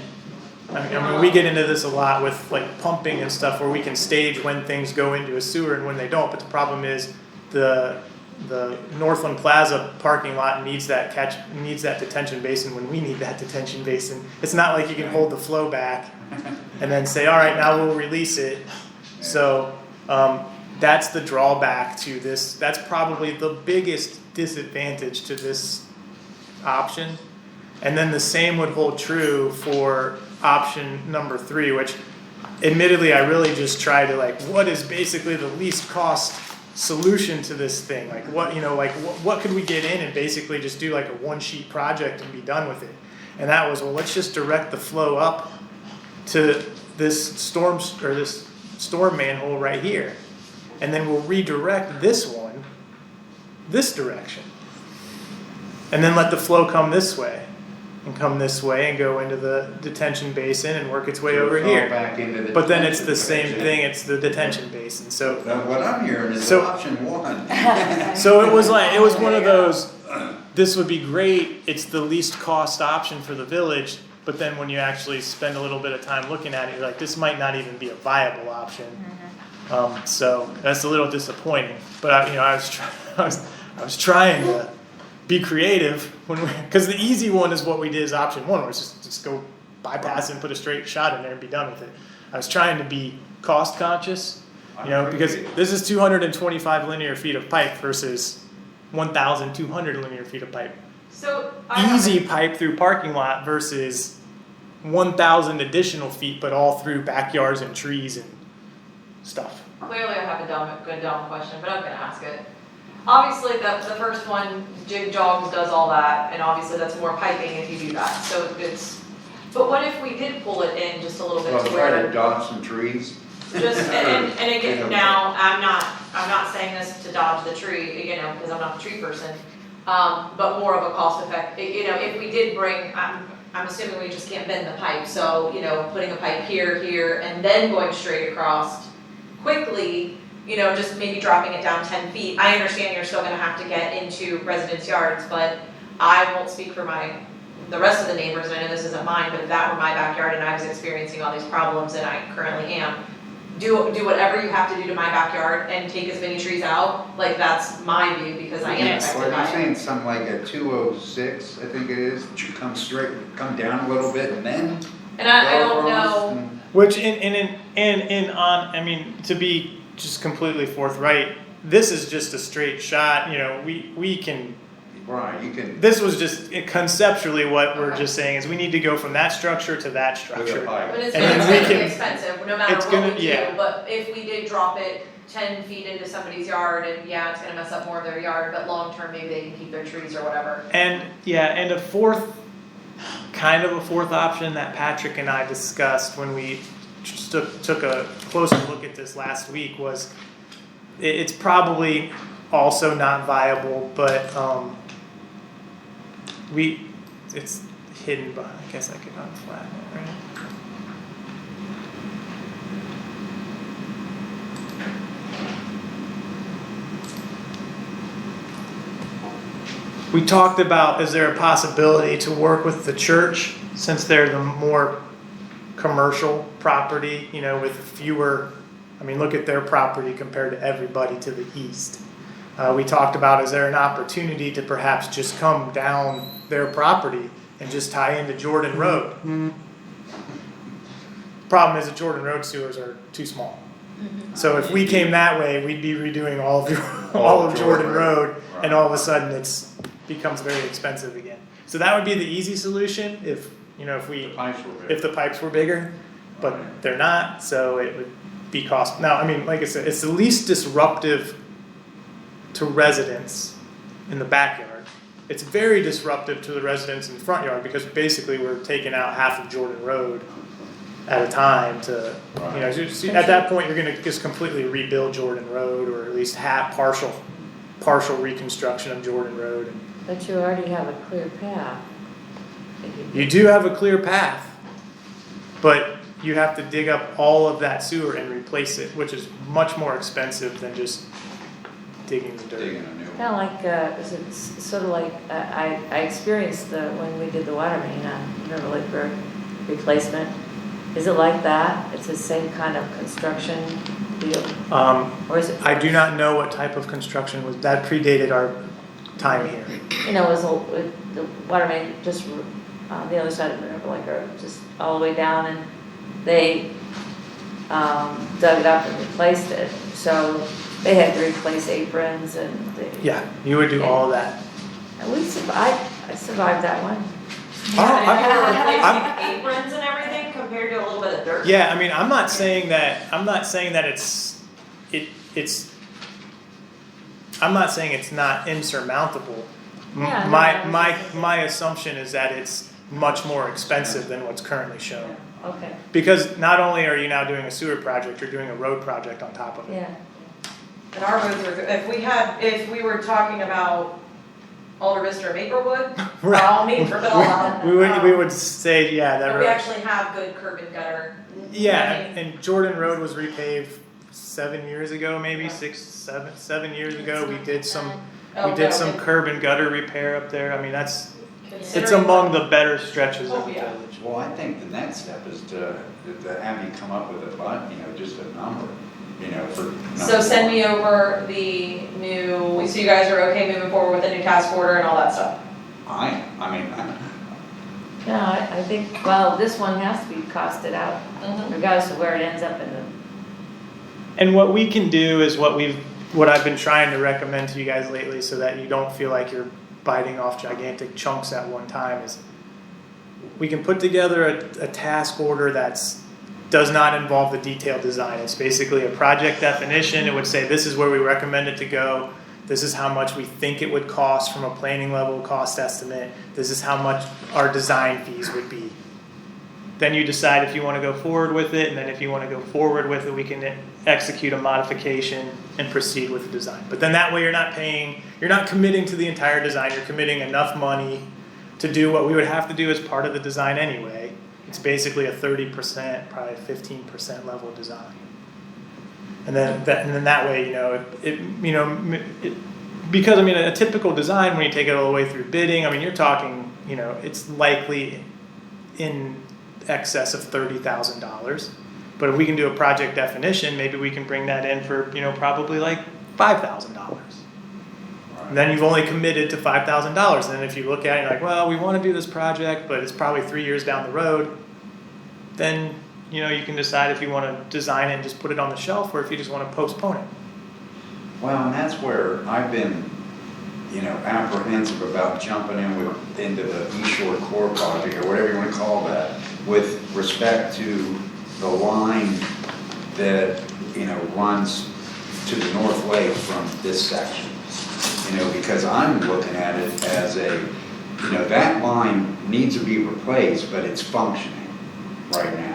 Speaker 2: I mean, we get into this a lot with like pumping and stuff where we can stage when things go into a sewer and when they don't, but the problem is the Northland Plaza parking lot needs that detention basin when we need that detention basin. It's not like you can hold the flow back and then say, all right, now we'll release it. So, that's the drawback to this. That's probably the biggest disadvantage to this option. And then the same would hold true for option number 3, which admittedly I really just try to like, what is basically the least cost solution to this thing? Like what could we get in and basically just do like a 1-sheet project and be done with it? And that was, well, let's just direct the flow up to this storm manhole right here. And then we'll redirect this one this direction. And then let the flow come this way and come this way and go into the detention basin and work its way over
Speaker 5: It's all
Speaker 2: here.
Speaker 5: back into the
Speaker 2: But then it's
Speaker 5: detention
Speaker 2: the same
Speaker 5: basin.
Speaker 2: thing, it's the detention basin. So
Speaker 5: Now, what I'm hearing is
Speaker 2: So-
Speaker 5: option 1.
Speaker 2: so it was one of those, this would be great, it's the least cost option for the village, but then when you actually spend a little bit of time looking at it, you're like, this might not even be a viable option. So that's a little disappointing, but I was trying to be creative because the easy one is what we did as option 1, was just go bypass and put a straight shot in there and be done with it. I was trying to be cost conscious, because this is 225 linear feet of pipe versus 1,200 linear feet of pipe.
Speaker 7: So
Speaker 2: Easy pipe through parking lot versus 1,000 additional feet, but all through backyards and trees and stuff.
Speaker 7: Clearly I have a dumb question, but I'm gonna ask it. Obviously, the first one, Jig Jogs does all that, and obviously that's more piping if you do that, so but what if we did pull it in just a little bit
Speaker 5: Well,
Speaker 7: to
Speaker 5: try to
Speaker 7: where,
Speaker 5: dodge some trees.
Speaker 7: and again, now, I'm not saying this to dodge the tree, because I'm not the tree person, but more of a cost effect, if we did bring, I'm assuming we just can't bend the pipe, so, putting a pipe here, and then going straight across quickly, just maybe dropping it down 10 feet. I understand you're still gonna have to get into residents' yards, but I won't speak for the rest of the neighbors, and I know this isn't mine, but if that were my backyard and I was experiencing all these problems, and I currently am, do whatever you have to do to my backyard and take as many trees out, like, that's my view, because I am
Speaker 2: Yes.
Speaker 7: affected
Speaker 5: Well,
Speaker 7: by
Speaker 5: you're
Speaker 7: it.
Speaker 5: saying something like a 206, I think it is, that you come come down a little bit and then
Speaker 7: And I
Speaker 5: go
Speaker 7: don't
Speaker 5: across
Speaker 7: know,
Speaker 5: and-
Speaker 2: Which to be just completely forthright, this is just a straight shot. We can.
Speaker 5: Right, you can,
Speaker 2: This was just conceptually what we're just saying is we need to go from that structure to that
Speaker 5: with a
Speaker 2: structure.
Speaker 5: pipe.
Speaker 7: but it's
Speaker 2: And
Speaker 7: gonna
Speaker 2: then we
Speaker 7: be
Speaker 2: can-
Speaker 7: expensive, no matter
Speaker 2: it's
Speaker 7: what
Speaker 2: gonna-
Speaker 7: we do,
Speaker 2: yeah.
Speaker 7: but if we did drop it 10 feet into somebody's yard, and yeah, it's gonna mess up more of their yard, but long term, maybe they can keep their trees or whatever.
Speaker 2: And a fourth option that Patrick and I discussed when we just took a closer look at this last week was it's probably also not viable, but it's hidden behind. I guess I could unflatten it, right? We talked about, is there a possibility to work with the church, since they're the more commercial property, with fewer, look at their property compared to everybody to the east. We talked about, is there an opportunity to perhaps just come down their property and just tie into Jordan Road? Problem is that Jordan Road sewers are too small. So if we came that way, we'd be redoing all of Jordan Road, and all of a sudden becomes very expensive again. So that would be the easy solution if the pipes were bigger, but they're not, so it would be cost. Now, like I said, it's the least disruptive to residents in the backyard. It's very disruptive to the residents in the front yard, because basically we're taking out half of Jordan Road at a time to, you know,
Speaker 5: Right.
Speaker 2: just- at that point, you're gonna just completely rebuild Jordan Road, or at least have partial reconstruction of Jordan Road. And
Speaker 6: But you already have a clear path.
Speaker 2: you do have a clear path, but you have to dig up all of that sewer and replace it, which is much more expensive than just digging the dirt.
Speaker 5: Digging a new one.
Speaker 6: Kind of like, is it sort of like, I experienced when we did the water main on River Lake Road replacement. Is it like that? It's the same kind of construction deal? Or is it?
Speaker 2: I do not know what type of construction was, that predated our time here.
Speaker 6: You know, it was the water main just on the other side of the River Lake Road, just all the way down, and they dug it up and replaced it. So they had to replace aprons and
Speaker 2: Yeah, you would do all of that.
Speaker 6: and we survived. I survived that one.
Speaker 2: I'm-
Speaker 7: Aprons and everything compared to a little bit of dirt.
Speaker 2: Yeah, I mean, I'm not saying that I'm not saying it's not insurmountable.
Speaker 6: Yeah, no,
Speaker 2: My assumption is that it's much more expensive than what's currently shown.
Speaker 6: Okay.
Speaker 2: Because not only are you now doing a sewer project, you're doing a road project on top of it.
Speaker 6: Yeah.
Speaker 7: And our roads are, if we were talking about Alder Vista or Maplewood, by all means, rip it all out.
Speaker 2: We would say, yeah, that
Speaker 7: But we
Speaker 2: road.
Speaker 7: actually have good curb and gutter.
Speaker 2: Yeah,
Speaker 7: I mean,
Speaker 2: and Jordan Road was repaved 7 years ago, maybe 7 years ago. We did some curb and gutter repair up there. I mean, it's
Speaker 7: considering-
Speaker 2: among the better stretches
Speaker 7: Oh,
Speaker 2: of the
Speaker 7: yeah.
Speaker 2: village.
Speaker 5: Well, I think the next step is to have you come up with just a number, for.
Speaker 7: So send me over the new, so you guys are okay moving forward with the new task order and all that stuff?
Speaker 6: No, I think, well, this one has to be costed out, regardless of where it ends up in the.
Speaker 2: And what we can do is what I've been trying to recommend to you guys lately, so that you don't feel like you're biting off gigantic chunks at one time, is we can put together a task order does not involve the detailed design. It's basically a project definition. It would say, this is where we recommend it to go. This is how much we think it would cost from a planning level cost estimate. This is how much our design fees would be. Then you decide if you want to go forward with it, and then if you want to go forward with it, we can execute a modification and proceed with the design. But then that way you're not committing to the entire design, you're committing enough money to do what we would have to do as part of the design anyway. It's basically a 30%, probably 15% level design. And then that way, because I mean, a typical design, when you take it all the way through bidding, I mean, you're talking, it's likely in excess of $30,000. But if we can do a project definition, maybe we can bring that in for, probably like $5,000. And then you've only committed to $5,000. And then if you look at it, you're like, well, we want to do this project, but it's probably 3 years down the road. Then, you can decide if you want to design it and just put it on the shelf, or if you just want to postpone it.
Speaker 5: Well, and that's where I've been, apprehensive about jumping into the East Shore Core project, or whatever you want to call that, with respect to the line that, runs to the North Lake from this section. Because I'm looking at it as that line needs to be replaced, but it's functioning right now.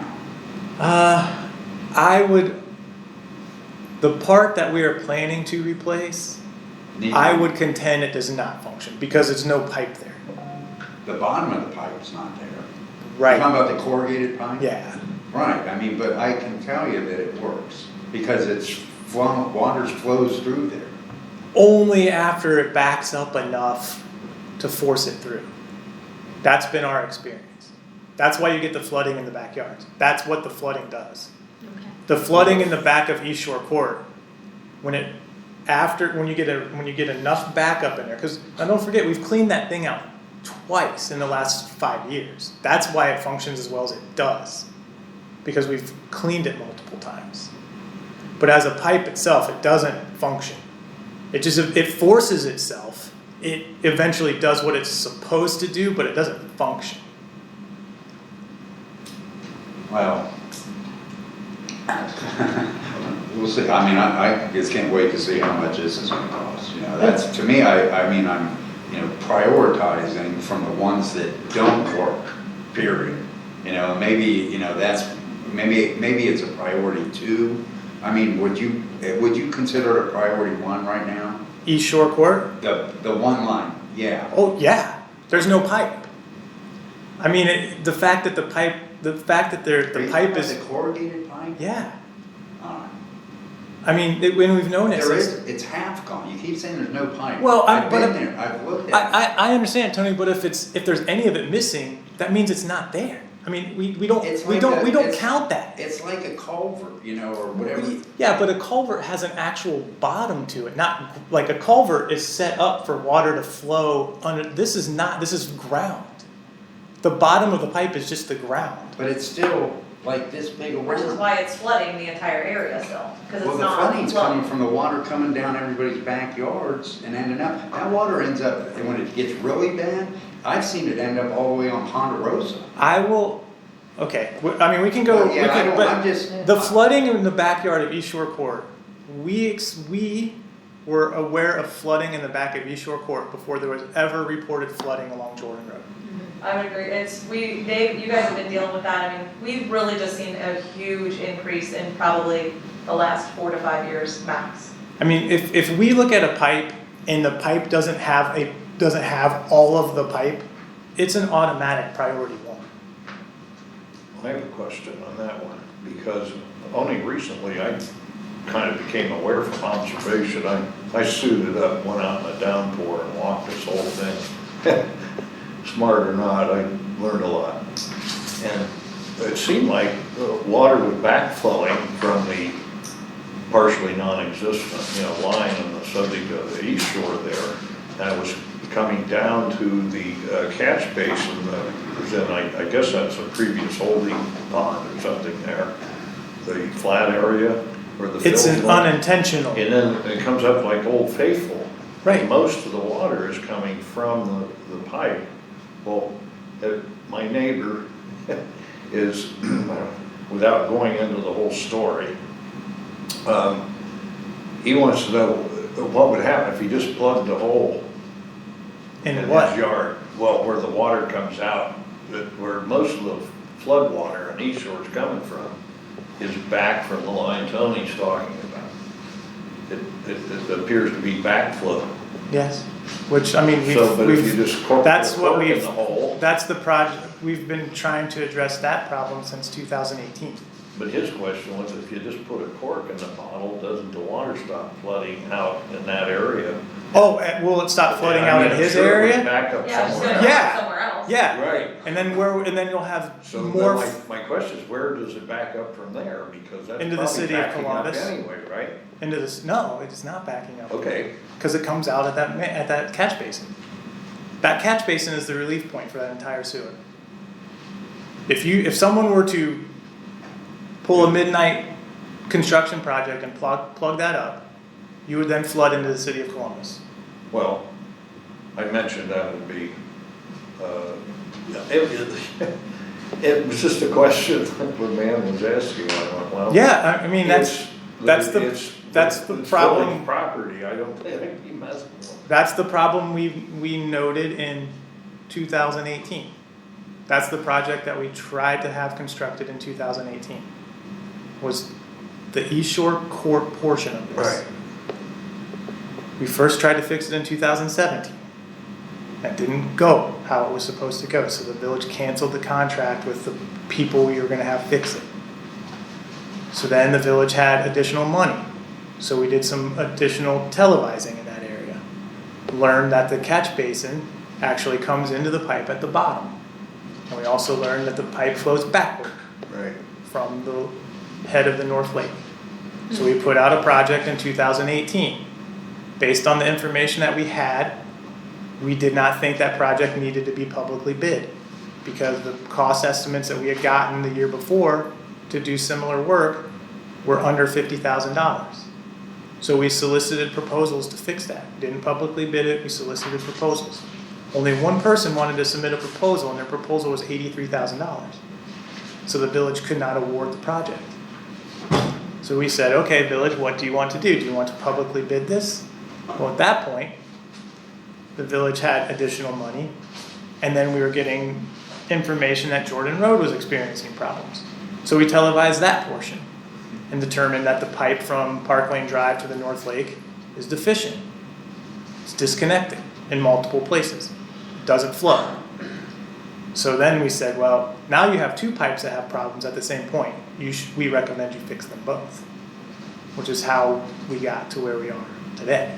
Speaker 2: The part that we are planning to replace, I would contend it does not function, because there's no pipe there.
Speaker 5: The bottom of the pipe is not there.
Speaker 2: Right.
Speaker 5: You're talking about the corrugated pipe?
Speaker 2: Yeah.
Speaker 5: Right, but I can tell you that it works, because water flows through there.
Speaker 2: Only after it backs up enough to force it through. That's been our experience. That's why you get the flooding in the backyards. That's what the flooding does.
Speaker 6: Okay.
Speaker 2: The flooding in the back of East Shore Court, when you get enough backup in there, because now don't forget, we've cleaned that thing out twice in the last 5 years. That's why it functions as well as it does, because we've cleaned it multiple times. But as a pipe itself, it doesn't function. It forces itself. It eventually does what it's supposed to do, but it doesn't function.
Speaker 5: Well, we'll see. I just can't wait to see how much this is gonna cost, that's, to me, I'm, prioritizing from the ones that don't work, period. Maybe, that's maybe it's a priority 2. I mean, would you consider it a priority 1 right now?
Speaker 2: East Shore Court?
Speaker 5: The one line, yeah.
Speaker 2: Oh, yeah, there's no pipe. I mean, the fact that the pipe
Speaker 5: Are you
Speaker 2: is,
Speaker 5: talking about the corrugated pipe?
Speaker 2: yeah.
Speaker 5: Alright.
Speaker 2: I mean, when we've known it
Speaker 5: There
Speaker 2: since.
Speaker 5: is, it's half gone. You keep saying there's no pipe.
Speaker 2: Well,
Speaker 5: I've been there, I've looked at it.
Speaker 2: I understand, Tony, but if there's any of it missing, that means it's not there. I mean, we don't
Speaker 5: It's like a-
Speaker 2: we don't
Speaker 5: it's-
Speaker 2: count that.
Speaker 5: It's like a culvert, or whatever.
Speaker 2: Yeah, but a culvert has an actual bottom to it, not like a culvert is set up for water to flow under. This is ground. The bottom of the pipe is just the ground.
Speaker 5: But it's still like this big a
Speaker 7: Which is
Speaker 5: worm.
Speaker 7: why it's flooding the entire area still, because
Speaker 5: Well,
Speaker 7: it's
Speaker 5: the
Speaker 7: not
Speaker 5: flooding's coming
Speaker 7: flowing.
Speaker 5: from the water coming down everybody's backyards and ending up, that water ends up, and when it gets really bad, I've seen it end up all the way on Ponderosa.
Speaker 2: I will. Okay, I mean we can go.
Speaker 5: Well, yeah,
Speaker 2: we can, but
Speaker 5: I'm just.
Speaker 2: the flooding in the backyard of East Shore Court, we were aware of flooding in the back of East Shore Court before there was ever reported flooding along Jordan Road.
Speaker 7: I would agree, Dave, you guys have been dealing with that, I mean, we've really just seen a huge increase in probably the last 4 to 5 years max.
Speaker 2: I mean, if we look at a pipe and the pipe doesn't have all of the pipe, it's an automatic priority 1.
Speaker 1: I have a question on that one, because only recently I kind of became aware from observation. I suited up, went out in a downpour and walked this whole thing. Smart or not, I learned a lot. And it seemed like water was backflowing from the partially non-existent, line on the subject of the East Shore there. And it was coming down to the catch basin, then I guess that's a previous holding pond or something there. The flat area where the
Speaker 2: It's
Speaker 1: fill's
Speaker 2: an
Speaker 1: going.
Speaker 2: unintentional.
Speaker 1: And then it comes up like Old Faithful.
Speaker 2: Right.
Speaker 1: Most of the water is coming from the pipe. Well, my neighbor is, without going into the whole story, he wants to know what would happen if he just plugged the hole in
Speaker 2: In
Speaker 1: his
Speaker 2: what?
Speaker 1: yard. Well, where the water comes out, where most of the flood water on East Shore is coming from, is back from the line Tony's talking about. It appears to be backflow.
Speaker 2: Yes. Which I mean,
Speaker 1: But if you just
Speaker 2: that's what
Speaker 1: cork in
Speaker 2: we've.
Speaker 1: the hole.
Speaker 2: That's the project. We've been trying to address that problem since 2018.
Speaker 1: But his question was, if you just put a cork in the bottle, doesn't the water stop flooding out in that area?
Speaker 2: Oh, will it stop flooding out in his area?
Speaker 1: Back up
Speaker 7: Yeah, just
Speaker 1: somewhere
Speaker 7: gonna
Speaker 1: else.
Speaker 2: Yeah.
Speaker 7: go somewhere else.
Speaker 2: Yeah.
Speaker 1: Right.
Speaker 2: And then you'll have
Speaker 1: So
Speaker 2: more
Speaker 1: then my question is, where does it back up from there? Because that's
Speaker 2: Into the
Speaker 1: probably
Speaker 2: city of
Speaker 1: backing up
Speaker 2: Columbus.
Speaker 1: anyway, right?
Speaker 2: into this. No, it's not backing up.
Speaker 1: Okay,
Speaker 2: Because it comes out at that catch basin. That catch basin is the relief point for that entire sewer. If someone were to pull a midnight construction project and plug that up, you would then flood into the city of Columbus.
Speaker 1: well, I mentioned that would be, it was just a question the man was asking. I went, well.
Speaker 2: Yeah, I mean that's the
Speaker 1: it's
Speaker 2: problem.
Speaker 1: village property, I don't think he messed with it.
Speaker 2: That's the problem we noted in 2018. That's the project that we tried to have constructed in 2018. Was the East Shore Court portion of this.
Speaker 1: Right.
Speaker 2: We first tried to fix it in 2017. That didn't go how it was supposed to go, so the village canceled the contract with the people we were gonna have fix it. So then the village had additional money, so we did some additional televising in that area. Learned that the catch basin actually comes into the pipe at the bottom. And we also learned that the pipe flows backward
Speaker 1: Right.
Speaker 2: from the head of the North Lake. So we put out a project in 2018. Based on the information that we had, we did not think that project needed to be publicly bid because the cost estimates that we had gotten the year before to do similar work were under $50,000. So we solicited proposals to fix that. Didn't publicly bid it, we solicited proposals. Only one person wanted to submit a proposal and their proposal was $83,000. So the village could not award the project. So we said, okay, village, what do you want to do? Do you want to publicly bid this? Well, at that point, the village had additional money, and then we were getting information that Jordan Road was experiencing problems. So we televised that portion and determined that the pipe from Park Lane Drive to the North Lake is deficient. It's disconnected in multiple places. It doesn't flow. So then we said, well, now you have two pipes that have problems at the same point. We recommend you fix them both, which is how we got to where we are today.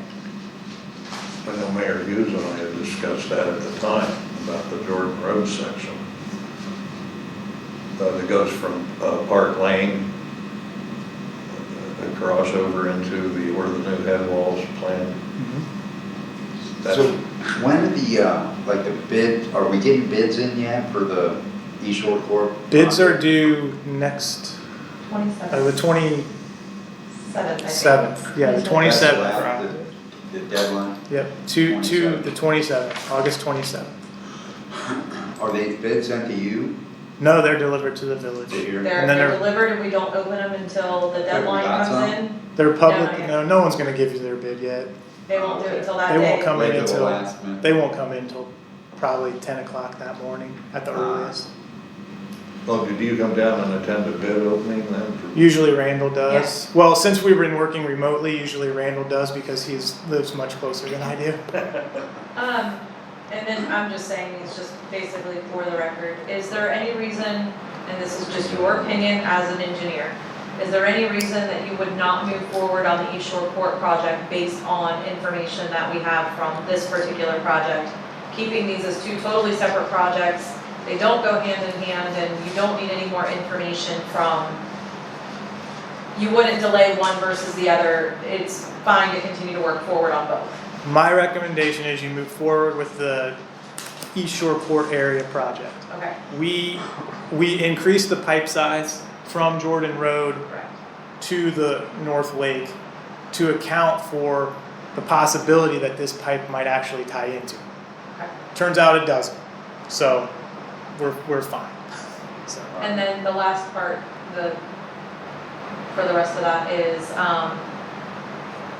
Speaker 1: I know Mayor Hughes and I had discussed that at the time, about the Jordan Road section. That goes from Park Lane across over into where the new head wall's planned. That's-
Speaker 5: So when are the bid, are we getting bids in yet for the East Shore Corp?
Speaker 2: Bids are due next, the
Speaker 7: 27th,
Speaker 2: 27th.
Speaker 7: I think.
Speaker 2: Yeah, the
Speaker 5: That's
Speaker 2: 27th.
Speaker 5: The deadline?
Speaker 2: Yep, to the 27th, August 27th.
Speaker 5: Are they bids sent to you?
Speaker 2: No, they're delivered to the village.
Speaker 5: Here?
Speaker 7: They're
Speaker 2: And then they're-
Speaker 7: delivered and we don't open them until the deadline
Speaker 5: got
Speaker 7: comes
Speaker 5: some?
Speaker 7: in.
Speaker 2: They're public,
Speaker 7: No,
Speaker 2: no one's gonna give you their bid yet.
Speaker 7: They won't do it until that
Speaker 2: They
Speaker 7: day.
Speaker 2: won't come in
Speaker 5: Wait till the
Speaker 2: until,
Speaker 5: last minute.
Speaker 2: they won't come in until probably 10 o'clock that morning at the earliest.
Speaker 1: Well, did you come down and attend a bid opening then? for-
Speaker 2: Usually Randall does. Well, since we've been working remotely, usually Randall does because lives much closer than I do.
Speaker 7: And then I'm just saying, it's just basically for the record, is there any reason, and this is just your opinion as an engineer, is there any reason that you would not move forward on the East Shore Court project based on information that we have from this particular project? Keeping these as two totally separate projects, they don't go hand in hand, and you don't need any more information from, you wouldn't delay one versus the other, it's fine to continue to work forward on both.
Speaker 2: My recommendation is you move forward with the East Shore Port Area project.
Speaker 7: Okay,
Speaker 2: We increased the pipe size from Jordan Road
Speaker 7: correct.
Speaker 2: to the North Lake to account for the possibility that this pipe might actually tie into.
Speaker 7: Okay.
Speaker 2: Turns out it doesn't, so we're fine. So,
Speaker 7: And then the last part, for the rest of that is,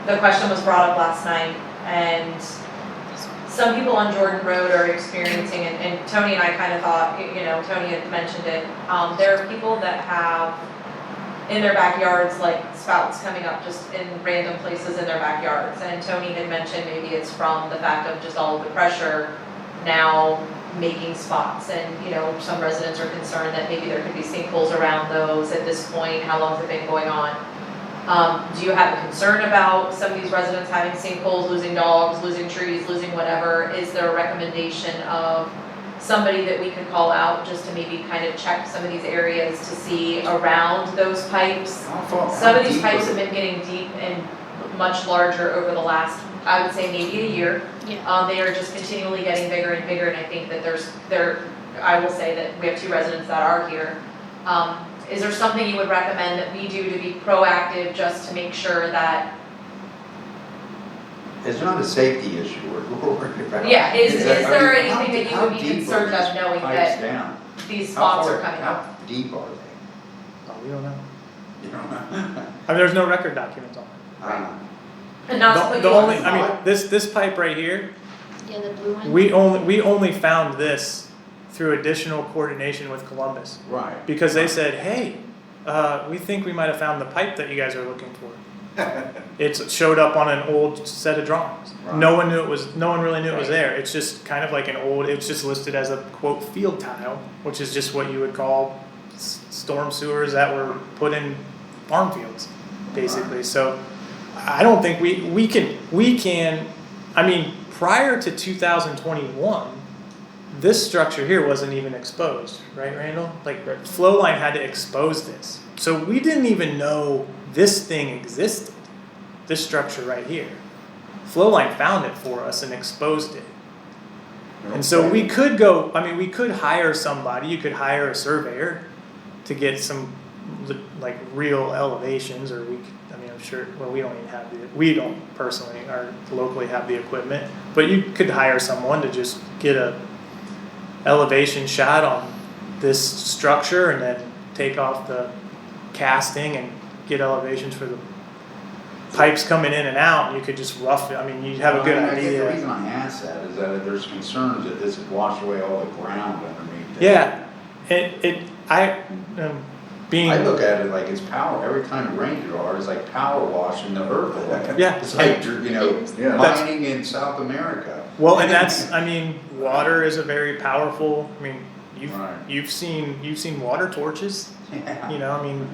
Speaker 7: the question was brought up last night, and some people on Jordan Road are experiencing, and Tony and I kind of thought, Tony had mentioned it, there are people that have in their backyards, like spouts coming up just in random places in their backyards, and Tony had mentioned maybe it's from the fact of just all of the pressure now making spots, and some residents are concerned that maybe there could be sinkholes around those at this point. How long has it been going on? Do you have a concern about some of these residents having sinkholes, losing dogs, losing trees, losing whatever? Is there a recommendation of somebody that we could call out just to maybe kind of check some of these areas to see around those pipes? Some of these pipes have been getting deep and much larger over the last, I would say maybe a year.
Speaker 8: Yeah.
Speaker 7: They are just continually getting bigger and bigger, and I think that I will say that we have two residents that are here. Is there something you would recommend that we do to be proactive just to make sure that,
Speaker 5: It's not a safety issue we're worried about.
Speaker 7: yeah, is
Speaker 5: that-
Speaker 7: there
Speaker 5: I mean,
Speaker 7: anything that you
Speaker 5: how
Speaker 7: would be
Speaker 5: deep are
Speaker 7: concerned
Speaker 5: these
Speaker 7: of knowing
Speaker 5: pipes
Speaker 7: that
Speaker 5: down?
Speaker 7: these
Speaker 5: How
Speaker 7: spots
Speaker 5: far-
Speaker 7: are coming up?
Speaker 5: How deep are they?
Speaker 2: oh, we don't know.
Speaker 5: You don't know?
Speaker 2: I mean, there's no record documents on it.
Speaker 7: And not to
Speaker 2: The-
Speaker 7: put
Speaker 2: the
Speaker 7: you on
Speaker 2: only,
Speaker 7: the
Speaker 2: I mean,
Speaker 7: spot.
Speaker 2: this pipe right here,
Speaker 8: Yeah, the blue one.
Speaker 2: we only found this through additional coordination with Columbus.
Speaker 5: Right.
Speaker 2: Because they said, hey, we think we might have found the pipe that you guys are looking for. It showed up on an old set of drawings.
Speaker 5: Right.
Speaker 2: No one really knew it was
Speaker 7: Right.
Speaker 2: there. It's just kind of like it's just listed as a quote field tile, which is just what you would call storm sewers that were put in farm fields, basically. So I don't think we can, I mean, prior to 2021, this structure here wasn't even exposed, right, Randall? Like, Flowline had to expose this. So we didn't even know this thing existed, this structure right here. Flowline found it for us and exposed it. And so we could we could hire somebody, you could hire a surveyor to get some, like, real elevations, or I'm sure, well, we don't personally, or locally have the equipment, but you could hire someone to just get a elevation shot on this structure and then take off the casting and get elevations for the pipes coming in and out, and you could just rough it. I mean, you'd have a good
Speaker 5: I think the
Speaker 2: idea.
Speaker 5: reason I ask that is that there's concerns that this would wash away all the ground underneath it.
Speaker 2: Yeah, being.
Speaker 5: I look at it like it's power, every time it rains it or it's like power washing the earth away.
Speaker 2: Yeah.
Speaker 5: It's like, you know,
Speaker 1: Yeah.
Speaker 5: mining in South America.
Speaker 2: Well, and that's, I mean, water is a very powerful, I mean,
Speaker 5: Right.
Speaker 2: you've seen water torches,
Speaker 5: Yeah.
Speaker 2: you know, I mean,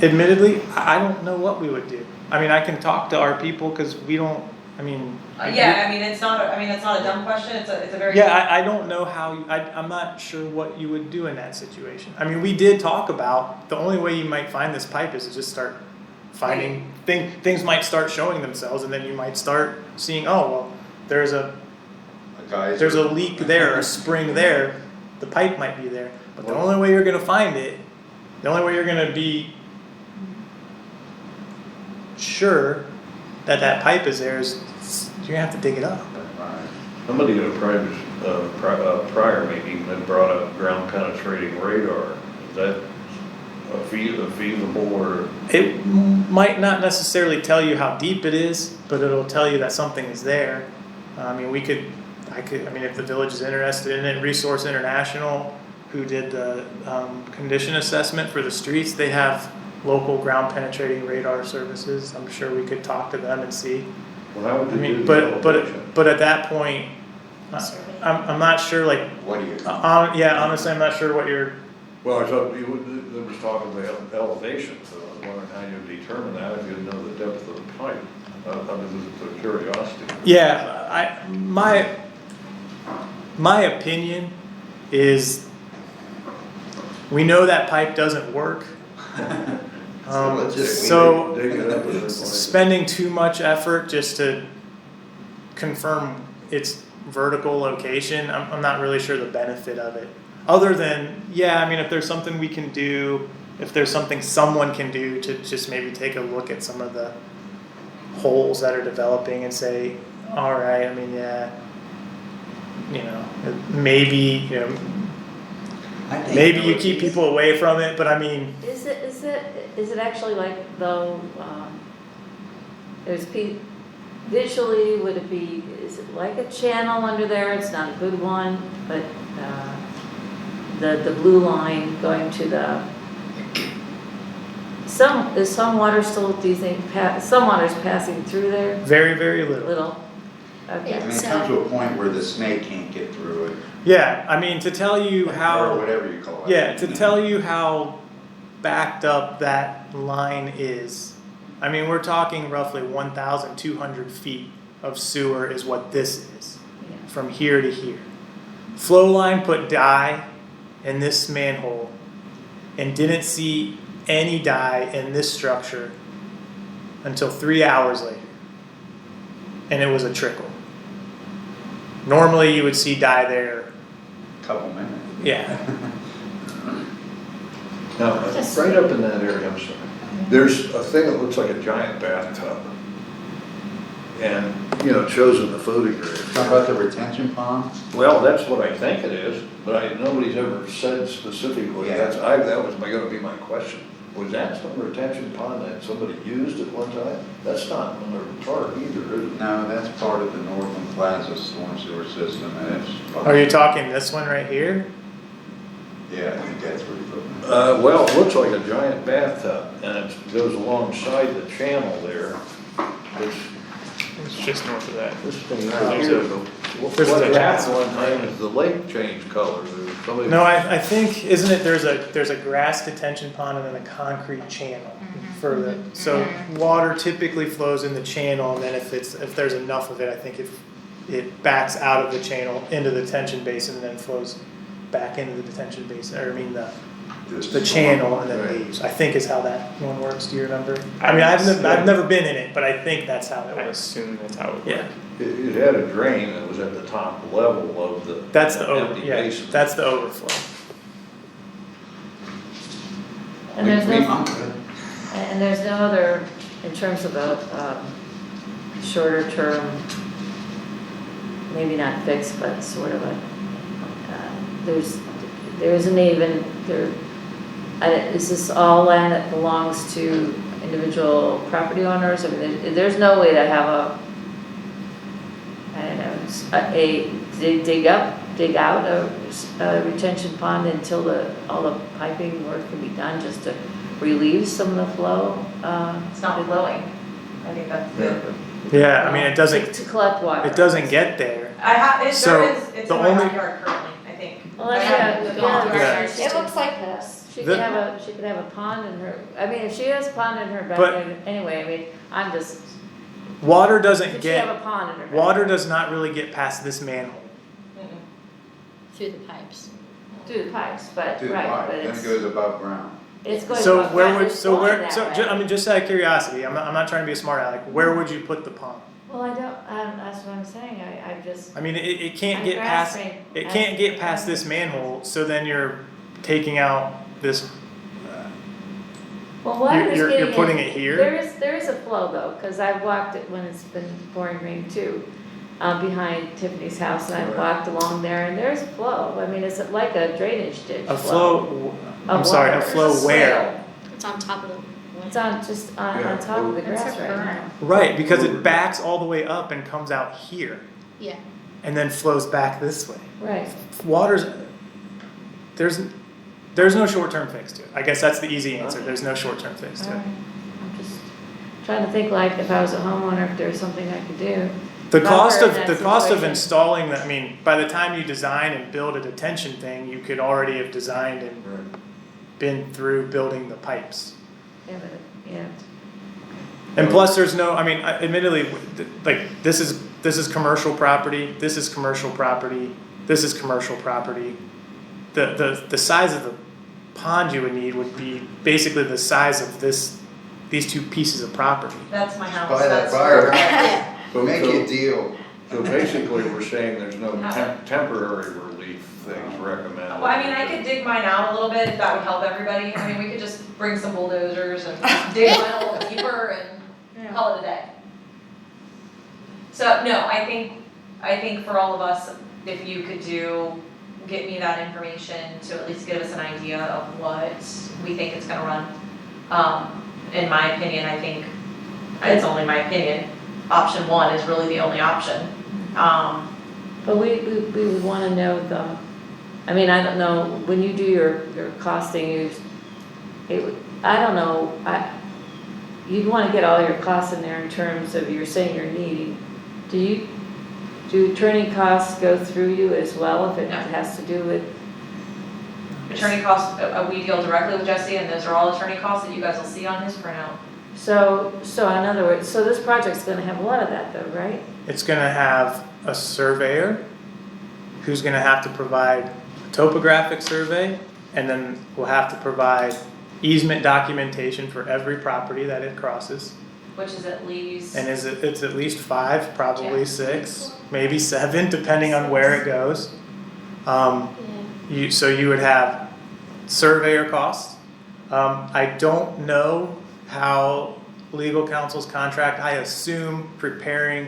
Speaker 2: admittedly, I don't know what we would do. I mean, I can talk to our people, cause we don't, I mean.
Speaker 7: Yeah, I mean, it's not a dumb question, it's a very.
Speaker 2: Yeah, I don't know how, I'm not sure what you would do in that situation. I mean, we did talk about, the only way you might find this pipe is to just start finding, things might start showing themselves, and then you might start seeing, oh, well, there's a leak there, a spring there, the pipe might be there. But the only way you're gonna find it, the only way you're gonna be sure that that pipe is there is you're gonna have to dig it up.
Speaker 5: Right.
Speaker 1: Somebody at a prior meeting had brought up ground penetrating radar. Is that a feasible or?
Speaker 2: It might not necessarily tell you how deep it is, but it'll tell you that something is there. I mean, I mean, if the village is interested in it, Resource International, who did the condition assessment for the streets, they have local ground penetrating radar services. I'm sure we could talk to them and see.
Speaker 1: Well, how would
Speaker 2: I
Speaker 1: you
Speaker 2: mean,
Speaker 1: do the elevation?
Speaker 2: but at that point, I'm not sure, like,
Speaker 5: What do you?
Speaker 2: yeah, honestly, I'm not sure what you're,
Speaker 1: Well, I thought there was talking about elevation, so I was wondering how you determine that if you didn't know the depth of the pipe. I mean, this is a curiosity.
Speaker 2: yeah, my opinion is, we know that pipe doesn't work. So
Speaker 1: Dig it up and then-
Speaker 2: spending too much effort just to confirm its vertical location, I'm not really sure the benefit of it. Other than, yeah, I mean, if there's something we can do, if there's something someone can do to just maybe take a look at some of the holes that are developing and say, all right, I mean, yeah, you know, maybe, you know,
Speaker 5: I think
Speaker 2: maybe you
Speaker 5: Northeast-
Speaker 2: keep people away from it, but I mean,
Speaker 6: Is it actually like though, visually, would it be, is it like a channel under there? It's not a good one, but, the blue line going to is some water still, do you think, some water's passing through there?
Speaker 2: very, very little.
Speaker 6: Little? Okay.
Speaker 5: I mean, it comes to a point where the snake can't get through it,
Speaker 2: Yeah, I mean, to tell you
Speaker 5: or
Speaker 2: how,
Speaker 5: whatever you call it.
Speaker 2: yeah, to tell you how backed up that line is, I mean, we're talking roughly 1,200 feet of sewer is what this is,
Speaker 6: Yeah.
Speaker 2: from here to here. Flow line put dye in this manhole and didn't see any dye in this structure until 3 hours later. And it was a trickle. Normally you would see dye there,
Speaker 5: Couple minutes.
Speaker 2: yeah.
Speaker 1: Now, right up in that area, I'm sorry, there's a thing that looks like a giant bathtub. And, you know, it shows in the photograph.
Speaker 5: Talk about the retention pond?
Speaker 1: Well, that's what I think it is, but nobody's ever said specifically,
Speaker 5: Yeah.
Speaker 1: that was gonna be my question. Was that some retention pond that somebody used at one time? That's not on the chart either, is it?
Speaker 5: No, that's part of the Northland Plaza storm sewer system, and it's.
Speaker 2: Are you talking this one right here?
Speaker 5: Yeah, I think that's what you're looking at.
Speaker 1: Well, it looks like a giant bathtub, and it goes alongside the channel there.
Speaker 2: It's just north of that.
Speaker 1: This thing
Speaker 2: There's
Speaker 1: right
Speaker 2: a-
Speaker 1: here, what
Speaker 2: there's a-
Speaker 1: happened one time is the lake changed colors, or somebody.
Speaker 2: No, I think, isn't it, there's a grass detention pond and then a concrete channel for the, so water typically flows in the channel, and then if there's enough of it, I think it backs out of the channel into the detention basin and then flows back into the detention basin, or I mean the channel and then
Speaker 1: Right.
Speaker 2: leaves, I think is how that one works, do you remember? I mean, I've never been in it, but I think that's how it
Speaker 3: I
Speaker 2: works.
Speaker 3: assume that's how it works.
Speaker 2: Yeah,
Speaker 1: It had a drain that was at the top level of the.
Speaker 2: that's the
Speaker 1: empty basin.
Speaker 2: that's the overflow.
Speaker 6: And there's no.
Speaker 5: I'm good.
Speaker 6: And there's no other, in terms of a shorter term, maybe not fixed, but sort of a, there isn't even, is this all land that belongs to individual property owners? I mean, there's no way to have a, I don't know, dig up dig out a retention pond until all the piping work can be done, just to relieve some of the flow?
Speaker 7: It's not flowing. I think that's the.
Speaker 2: Yeah, I mean, it doesn't,
Speaker 6: To collect water.
Speaker 2: it doesn't get there.
Speaker 7: I have,
Speaker 2: So,
Speaker 7: it's
Speaker 2: the
Speaker 7: in my
Speaker 2: only-
Speaker 7: backyard currently, I think.
Speaker 6: Well,
Speaker 7: I
Speaker 6: that's-
Speaker 7: have
Speaker 6: yeah,
Speaker 7: ponds.
Speaker 2: Yeah.
Speaker 8: It looks like this.
Speaker 6: She
Speaker 2: The-
Speaker 6: could have a pond in her, I mean, if she has a pond in her
Speaker 2: But-
Speaker 6: backyard, anyway, I mean, I'm just,
Speaker 2: Water doesn't
Speaker 6: could she have a
Speaker 2: get,
Speaker 6: pond in her backyard?
Speaker 2: water does not really get past this manhole.
Speaker 7: Mm-mm.
Speaker 8: Through the pipes.
Speaker 6: Through the pipes, but,
Speaker 5: To the
Speaker 6: right,
Speaker 5: pipe,
Speaker 6: but
Speaker 5: then it
Speaker 6: it's,
Speaker 5: goes above ground.
Speaker 6: it's going
Speaker 2: So
Speaker 6: above
Speaker 2: where
Speaker 6: ground,
Speaker 2: would,
Speaker 6: it's
Speaker 2: so
Speaker 6: going
Speaker 2: where,
Speaker 6: that
Speaker 2: so,
Speaker 6: way.
Speaker 2: I mean, just out of curiosity, I'm not trying to be a smart aleck, where would you put the pond?
Speaker 6: Well, that's what I'm saying, I just,
Speaker 2: I mean, it can't
Speaker 6: I'm
Speaker 2: get past,
Speaker 6: grasping.
Speaker 2: it can't get past this manhole, so then you're taking out this,
Speaker 6: Well, what I was
Speaker 2: you're
Speaker 6: getting
Speaker 2: putting
Speaker 6: at-
Speaker 2: it here?
Speaker 6: there is a flow though, cause I've walked it when it's been pouring rain too, behind Tiffany's house, and I've walked along there, and there's a flow, I mean, it's like a drainage ditch
Speaker 2: a flow, I'm
Speaker 6: of
Speaker 2: sorry, a
Speaker 6: water.
Speaker 2: flow
Speaker 6: It's a
Speaker 2: where?
Speaker 6: swale.
Speaker 8: It's on top of the.
Speaker 6: It's on, just on
Speaker 5: Yeah.
Speaker 6: top of the
Speaker 8: It's a
Speaker 6: grass right now.
Speaker 8: current.
Speaker 2: Right, because it backs all the way up and comes out here,
Speaker 8: Yeah.
Speaker 2: and then flows back this way.
Speaker 6: Right,
Speaker 2: Water's, there's no short-term fix to it. I guess that's the easy answer. There's no short-term fix to
Speaker 6: alright,
Speaker 2: it.
Speaker 6: I'm just trying to think like if I was a homeowner, if there was something I could do.
Speaker 2: The
Speaker 6: If I
Speaker 2: cost
Speaker 6: were
Speaker 2: of,
Speaker 6: in
Speaker 2: the
Speaker 6: that
Speaker 2: cost of
Speaker 6: situation.
Speaker 2: installing that, I mean, by the time you design and build a detention thing, you could already have designed and
Speaker 5: Right.
Speaker 2: been through building the pipes.
Speaker 6: Yeah, but, yeah,
Speaker 2: And plus, there's no, I mean, admittedly, like, this is commercial property, this is commercial property, this is commercial property. The size of the pond you would need would be basically the size of these two pieces of property.
Speaker 7: That's my house,
Speaker 5: Buy that
Speaker 7: that's
Speaker 5: fire.
Speaker 7: where,
Speaker 1: So-
Speaker 5: Make
Speaker 1: so-
Speaker 5: a deal.
Speaker 1: So basically, we're saying there's no temporary relief things recommended.
Speaker 7: well, I mean, I could dig mine out a little bit, if that would help everybody, I mean, we could just bring some bulldozers and dig mine a little deeper and call it a day. So, no, I think for all of us, if you could get me that information to at least give us an idea of what we think it's gonna run. In my opinion, I think, it's only my opinion, option one is really the only option.
Speaker 6: but we would wanna know I mean, I don't know, when you do your costing, I don't know, you'd wanna get all your costs in there in terms of you're saying you're needing. Do attorney costs go through you as well if it
Speaker 7: No.
Speaker 6: has to do with?
Speaker 7: Attorney costs, we deal directly with Jesse, and those are all attorney costs that you guys will see on his printout.
Speaker 6: So in other words, so this project's gonna have a lot of that though, right?
Speaker 2: It's gonna have a surveyor who's gonna have to provide a topographic survey, and then we'll have to provide easement documentation for every property that it crosses.
Speaker 7: Which is at least,
Speaker 2: And it's at least 5, probably
Speaker 7: Yeah.
Speaker 2: 6, maybe 7, depending on where it goes.
Speaker 8: Yeah.
Speaker 2: So you would have surveyor costs. I don't know how legal counsel's contract, I assume preparing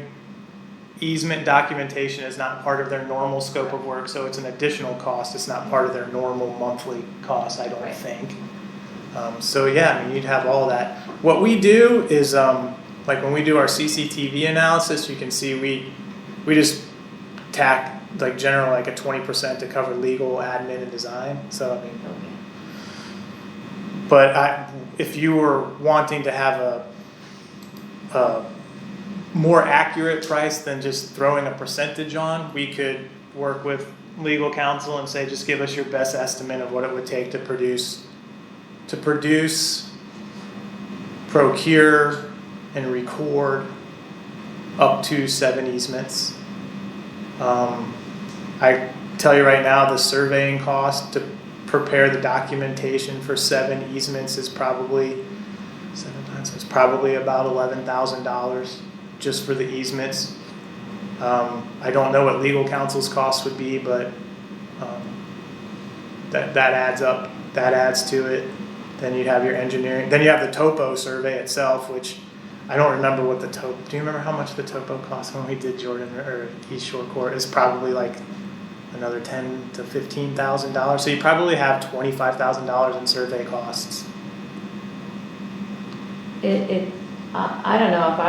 Speaker 2: easement documentation is not part of their normal scope of work, so it's an additional cost, it's not part of their normal monthly cost, I don't
Speaker 7: Right.
Speaker 2: think. So yeah, I mean, you'd have all that. What we do is, like when we do our CCTV analysis, you can see we just tack like general like a 20% to cover legal, admin, and design. So I mean,
Speaker 6: Okay.
Speaker 2: but if you were wanting to have a more accurate price than just throwing a percentage on, we could work with legal counsel and say, just give us your best estimate of what it would take to produce, procure, and record up to 7 easements. I tell you right now, the surveying cost to prepare the documentation for 7 easements is probably, 7 times, it's probably about $11,000 just for the easements. I don't know what legal counsel's costs would be, but that adds up, that adds to it. Then you'd have your engineering, then you have the topo survey itself, which I don't remember what do you remember how much the topo cost when we did Jordan or East Shore Court? It's probably like another $10,000 to $15,000. So you probably have $25,000 in survey costs.
Speaker 6: I don't know if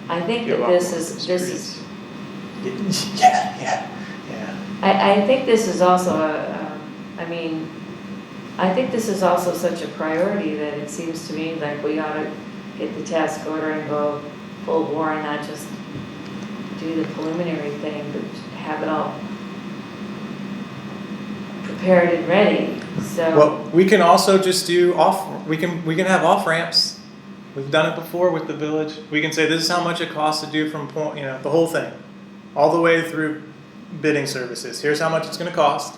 Speaker 6: I think that this is,
Speaker 2: Yeah.
Speaker 6: I think this is also I mean, I think this is also such a priority that it seems to me like we ought to get the task order and go full bore and not just do the preliminary thing, but have it all prepared and ready, so.
Speaker 2: Well, we can also just do we can have off ramps. We've done it before with the village. We can say this is how much it costs to do from point, the whole thing, all the way through bidding services. Here's how much it's gonna cost.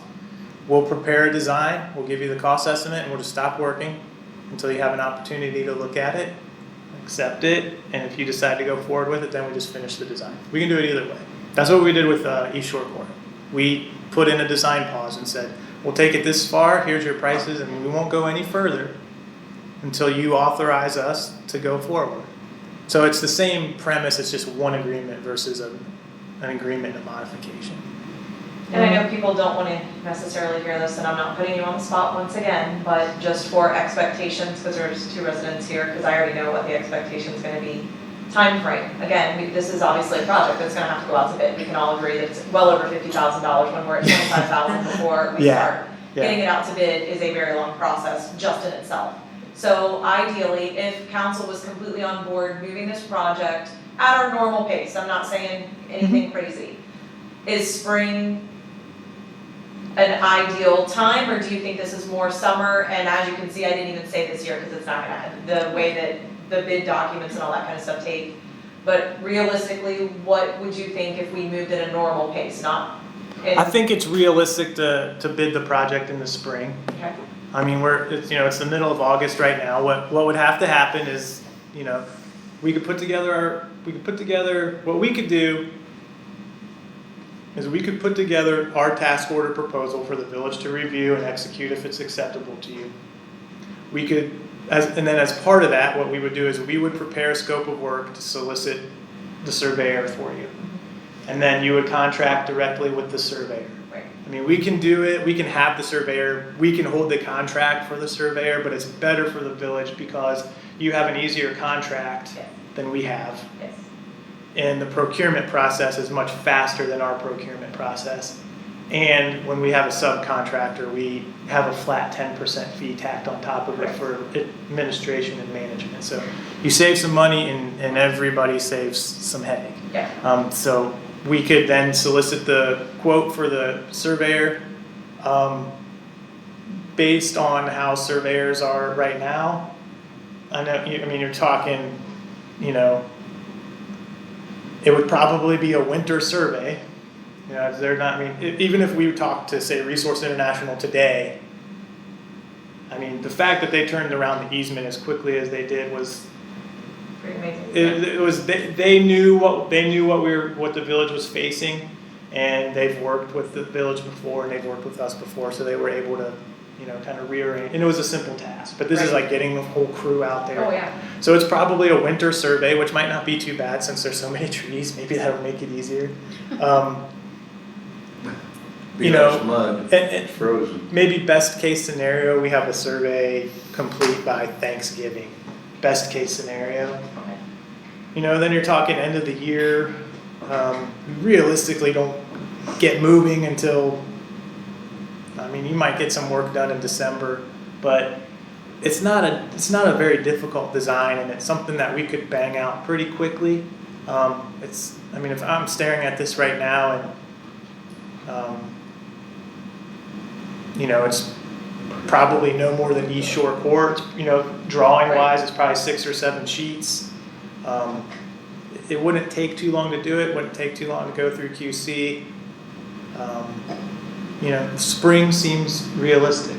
Speaker 2: We'll prepare a design, we'll give you the cost estimate, and we'll just stop working until you have an opportunity to look at it, accept it, and if you decide to go forward with it, then we just finish the design. We can do it either way. That's what we did with East Shore Court. We put in a design pause and said, we'll take it this far, here's your prices, and we won't go any further until you authorize us to go forward. So it's the same premise, it's just one agreement versus an agreement and a modification.
Speaker 7: And I know people don't wanna necessarily hear this, and I'm not putting you on the spot once again, but just for expectations, cause there's 2 residents here, cause I already know what the expectation's gonna be. Time frame. Again, this is obviously a project that's gonna have to go out to bid, we can all agree that it's well over $50,000 when we're at $25,000 before we start. Getting it out to bid is a very long process just in itself. So ideally, if council was completely on board moving this project at our normal pace, I'm not saying anything crazy, is spring an ideal time, or do you think this is more summer? And as you can see, I didn't even say this year because it's not gonna, the way that the bid documents and all that kind of stuff take. But realistically, what would you think if we moved at a normal pace, not in?
Speaker 2: I think it's realistic to bid the project in the spring.
Speaker 7: Okay.
Speaker 2: I mean, it's the middle of August right now. What would have to happen is, we could put together what we could do is we could put together our task order proposal for the village to review and execute if it's acceptable to you. We could, and then as part of that, what we would do is we would prepare a scope of work to solicit the surveyor for you. And then you would contract directly with the surveyor.
Speaker 7: Right.
Speaker 2: I mean, we can do it, we can have the surveyor, we can hold the contract for the surveyor, but it's better for the village because you have an easier contract
Speaker 7: Yes.
Speaker 2: than we have.
Speaker 7: Yes.
Speaker 2: And the procurement process is much faster than our procurement process. And when we have a subcontractor, we have a flat 10% fee tacked on top of it for administration and management. So you save some money and everybody saves some headache.
Speaker 7: Yeah.
Speaker 2: So we could then solicit the quote for the surveyor based on how surveyors are right now. You're talking, it would probably be a winter survey. They're not, even if we talk to, say, Resource International today, the fact that they turned around the easement as quickly as they did was,
Speaker 7: Pretty amazing.
Speaker 2: it was, they knew what the village was facing, and they've worked with the village before, and they've worked with us before, so they were able to, kind of rearrange, and it was a simple task, but this is like getting the whole crew out there.
Speaker 7: Oh, yeah.
Speaker 2: So it's probably a winter survey, which might not be too bad since there's so many trees, maybe that'll make it easier.
Speaker 1: Mud,
Speaker 2: and
Speaker 1: frozen.
Speaker 2: maybe best case scenario, we have a survey complete by Thanksgiving. Best case scenario.
Speaker 7: Okay.
Speaker 2: Then you're talking end of the year. Realistically, don't get moving until, you might get some work done in December, but it's not a very difficult design, and it's something that we could bang out pretty quickly. If I'm staring at this right now and, it's probably no more than East Shore Court, drawing wise, it's probably 6 or 7 sheets. It wouldn't take too long to do it, wouldn't take too long to go through QC. Spring seems realistic.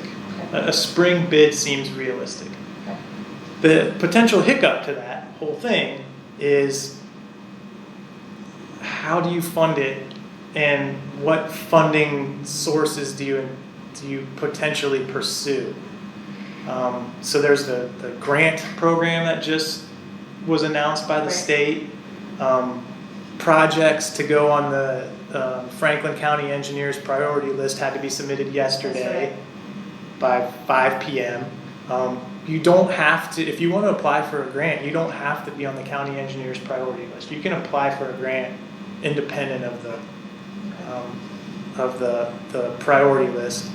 Speaker 2: A spring bid seems realistic.
Speaker 7: Okay.
Speaker 2: The potential hiccup to that whole thing is how do you fund it, and what funding sources do you potentially pursue? So there's the grant program that just was announced by the
Speaker 7: Right.
Speaker 2: state. Projects to go on the Franklin County Engineers priority list had to be submitted yesterday by 5 p.m. You don't have to, if you want to apply for a grant, you don't have to be on the county engineers priority list. You can apply for a grant independent of of the priority list.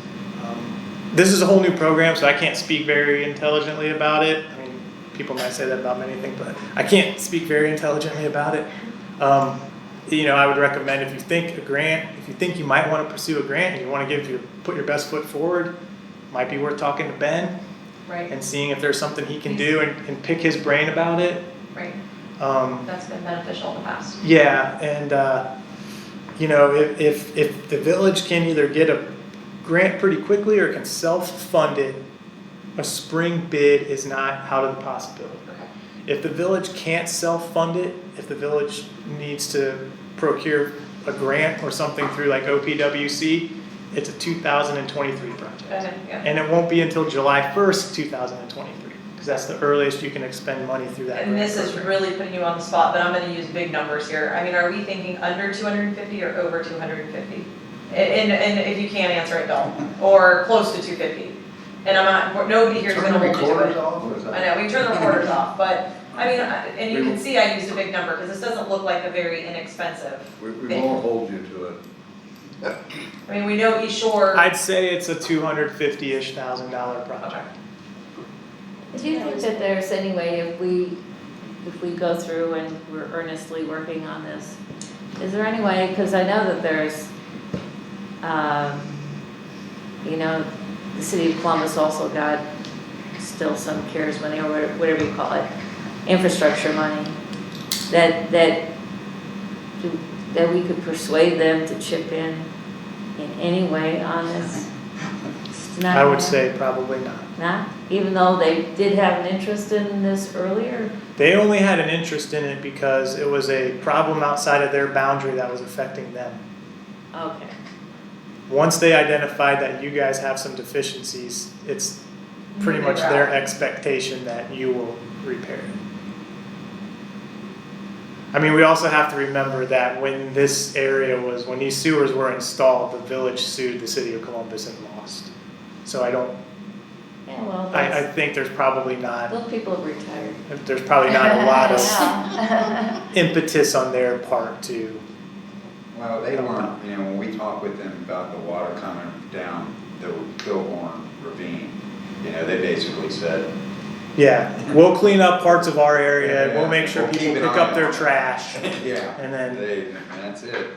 Speaker 2: This is a whole new program, so I can't speak very intelligently about it. I mean, people might say that about many things, but I can't speak very intelligently about it. I would recommend if you think you might want to pursue a grant and you want to put your best foot forward, might be worth talking to Ben
Speaker 7: Right,
Speaker 2: and seeing if there's something he can do and pick his brain about it.
Speaker 7: right,
Speaker 2: Um,
Speaker 7: that's been beneficial in the past.
Speaker 2: yeah, and if the village can either get a grant pretty quickly or can self-fund it, a spring bid is not out of the possibility.
Speaker 7: Okay.
Speaker 2: If the village can't self-fund it, if the village needs to procure a grant or something through like OPWC, it's a 2023 project.
Speaker 7: Okay, yeah.
Speaker 2: And it won't be until July 1st, 2023, because that's the earliest you can expend money through that.
Speaker 7: And
Speaker 2: grant
Speaker 7: this is
Speaker 2: program.
Speaker 7: really putting you on the spot, but I'm gonna use big numbers here. I mean, are we thinking under 250 or over 250? And if you can't answer it, don't, or close to 250. And nobody here is gonna hold you to it. I know, we turn the recorders off, but, I mean, and you can see I used a big number, because this doesn't look like a very inexpensive.
Speaker 1: We won't hold you to it.
Speaker 7: I mean, we know East Shore.
Speaker 2: I'd say it's a $250,000-ish project.
Speaker 6: Do you think that there's any way if we go through and we're earnestly working on this, is there any way, because I know that there's, the city of Columbus also got still some CARES money or whatever you call it, infrastructure money, that we could persuade them to chip in any way on this? Not
Speaker 2: I would
Speaker 6: yet.
Speaker 2: say probably not.
Speaker 6: Not? Even though they did have an interest in this earlier?
Speaker 2: They only had an interest in it because it was a problem outside of their boundary that was affecting them.
Speaker 6: Okay.
Speaker 2: Once they identified that you guys have some deficiencies, it's pretty much their expectation that you will repair it. I mean, we also have to remember that when these sewers were installed, the village sued the city of Columbus and lost. So
Speaker 6: Yeah, well,
Speaker 2: I think there's probably not
Speaker 6: those people have retired.
Speaker 2: a lot of
Speaker 6: Yeah.
Speaker 2: impetus on their part to.
Speaker 5: Well, they weren't, when we talked with them about the water coming down the Kilhorn Ravine, they basically said,
Speaker 2: Yeah, we'll clean up parts of our area.
Speaker 5: Yeah,
Speaker 2: We'll make sure
Speaker 5: we'll
Speaker 2: people
Speaker 5: keep an
Speaker 2: pick
Speaker 5: eye
Speaker 2: up their
Speaker 5: on it."
Speaker 2: trash.
Speaker 5: yeah.
Speaker 2: And then-
Speaker 5: And that's it.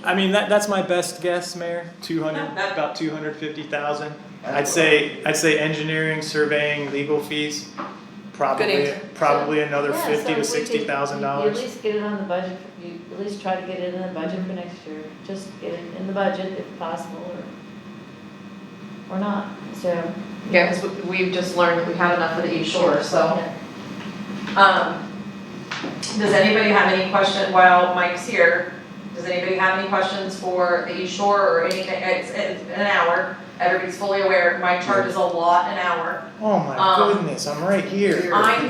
Speaker 2: I mean, that's my best guess, Mayor. About 250,000. I'd say engineering, surveying, legal fees,
Speaker 7: answer.
Speaker 2: probably another
Speaker 6: Yeah,
Speaker 2: $50,000 to
Speaker 6: so if we could-
Speaker 2: $60,000.
Speaker 6: You at least get it on the budget, you at least try to get it in the budget for next year. Just get it in the budget if possible, or not, so.
Speaker 7: Yeah, because we've just learned that we have enough for the East Shore, so.
Speaker 6: Yeah.
Speaker 7: Does anybody have any question, while Mike's here, does anybody have any questions for the East Shore or anything? It's an hour, everybody's fully aware, my charge is a lot an hour.
Speaker 2: Oh my goodness, I'm right here.
Speaker 7: I know,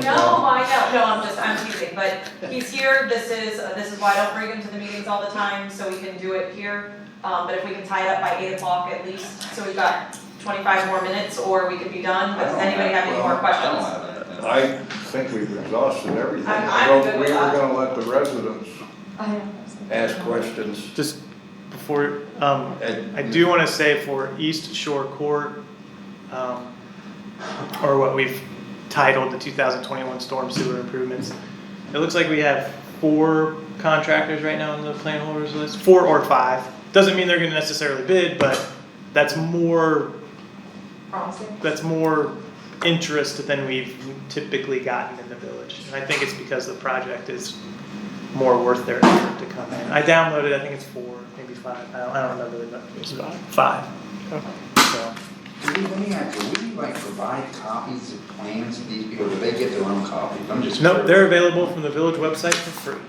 Speaker 7: no, I'm teasing, but he's here, this is why I don't bring him to the meetings all the time, so we can do it here. But if we can tie it up by 8 o'clock at least, so we've got 25 more minutes, or we could be done, but does anybody have any more questions?
Speaker 1: I think we've exhausted everything.
Speaker 7: I'm good with
Speaker 1: We were
Speaker 7: that.
Speaker 1: gonna let the residents ask questions.
Speaker 2: Just before, I do want to say for East Shore Court, or what we've titled the 2021 Storm Sewer Improvements, it looks like we have 4 contractors right now on the plan holders list, 4 or 5. Doesn't mean they're going to necessarily bid, but that's more interest than we've typically gotten in the village. And I think it's because the project is more worth their effort to come in. I downloaded, I think it's 4, maybe 5. I don't remember the number. It's 5. So.
Speaker 5: Do we provide copies of plans to these people, or do they get their own copies? I'm just.
Speaker 2: No,
Speaker 5: curious.
Speaker 2: they're available from the village website for free.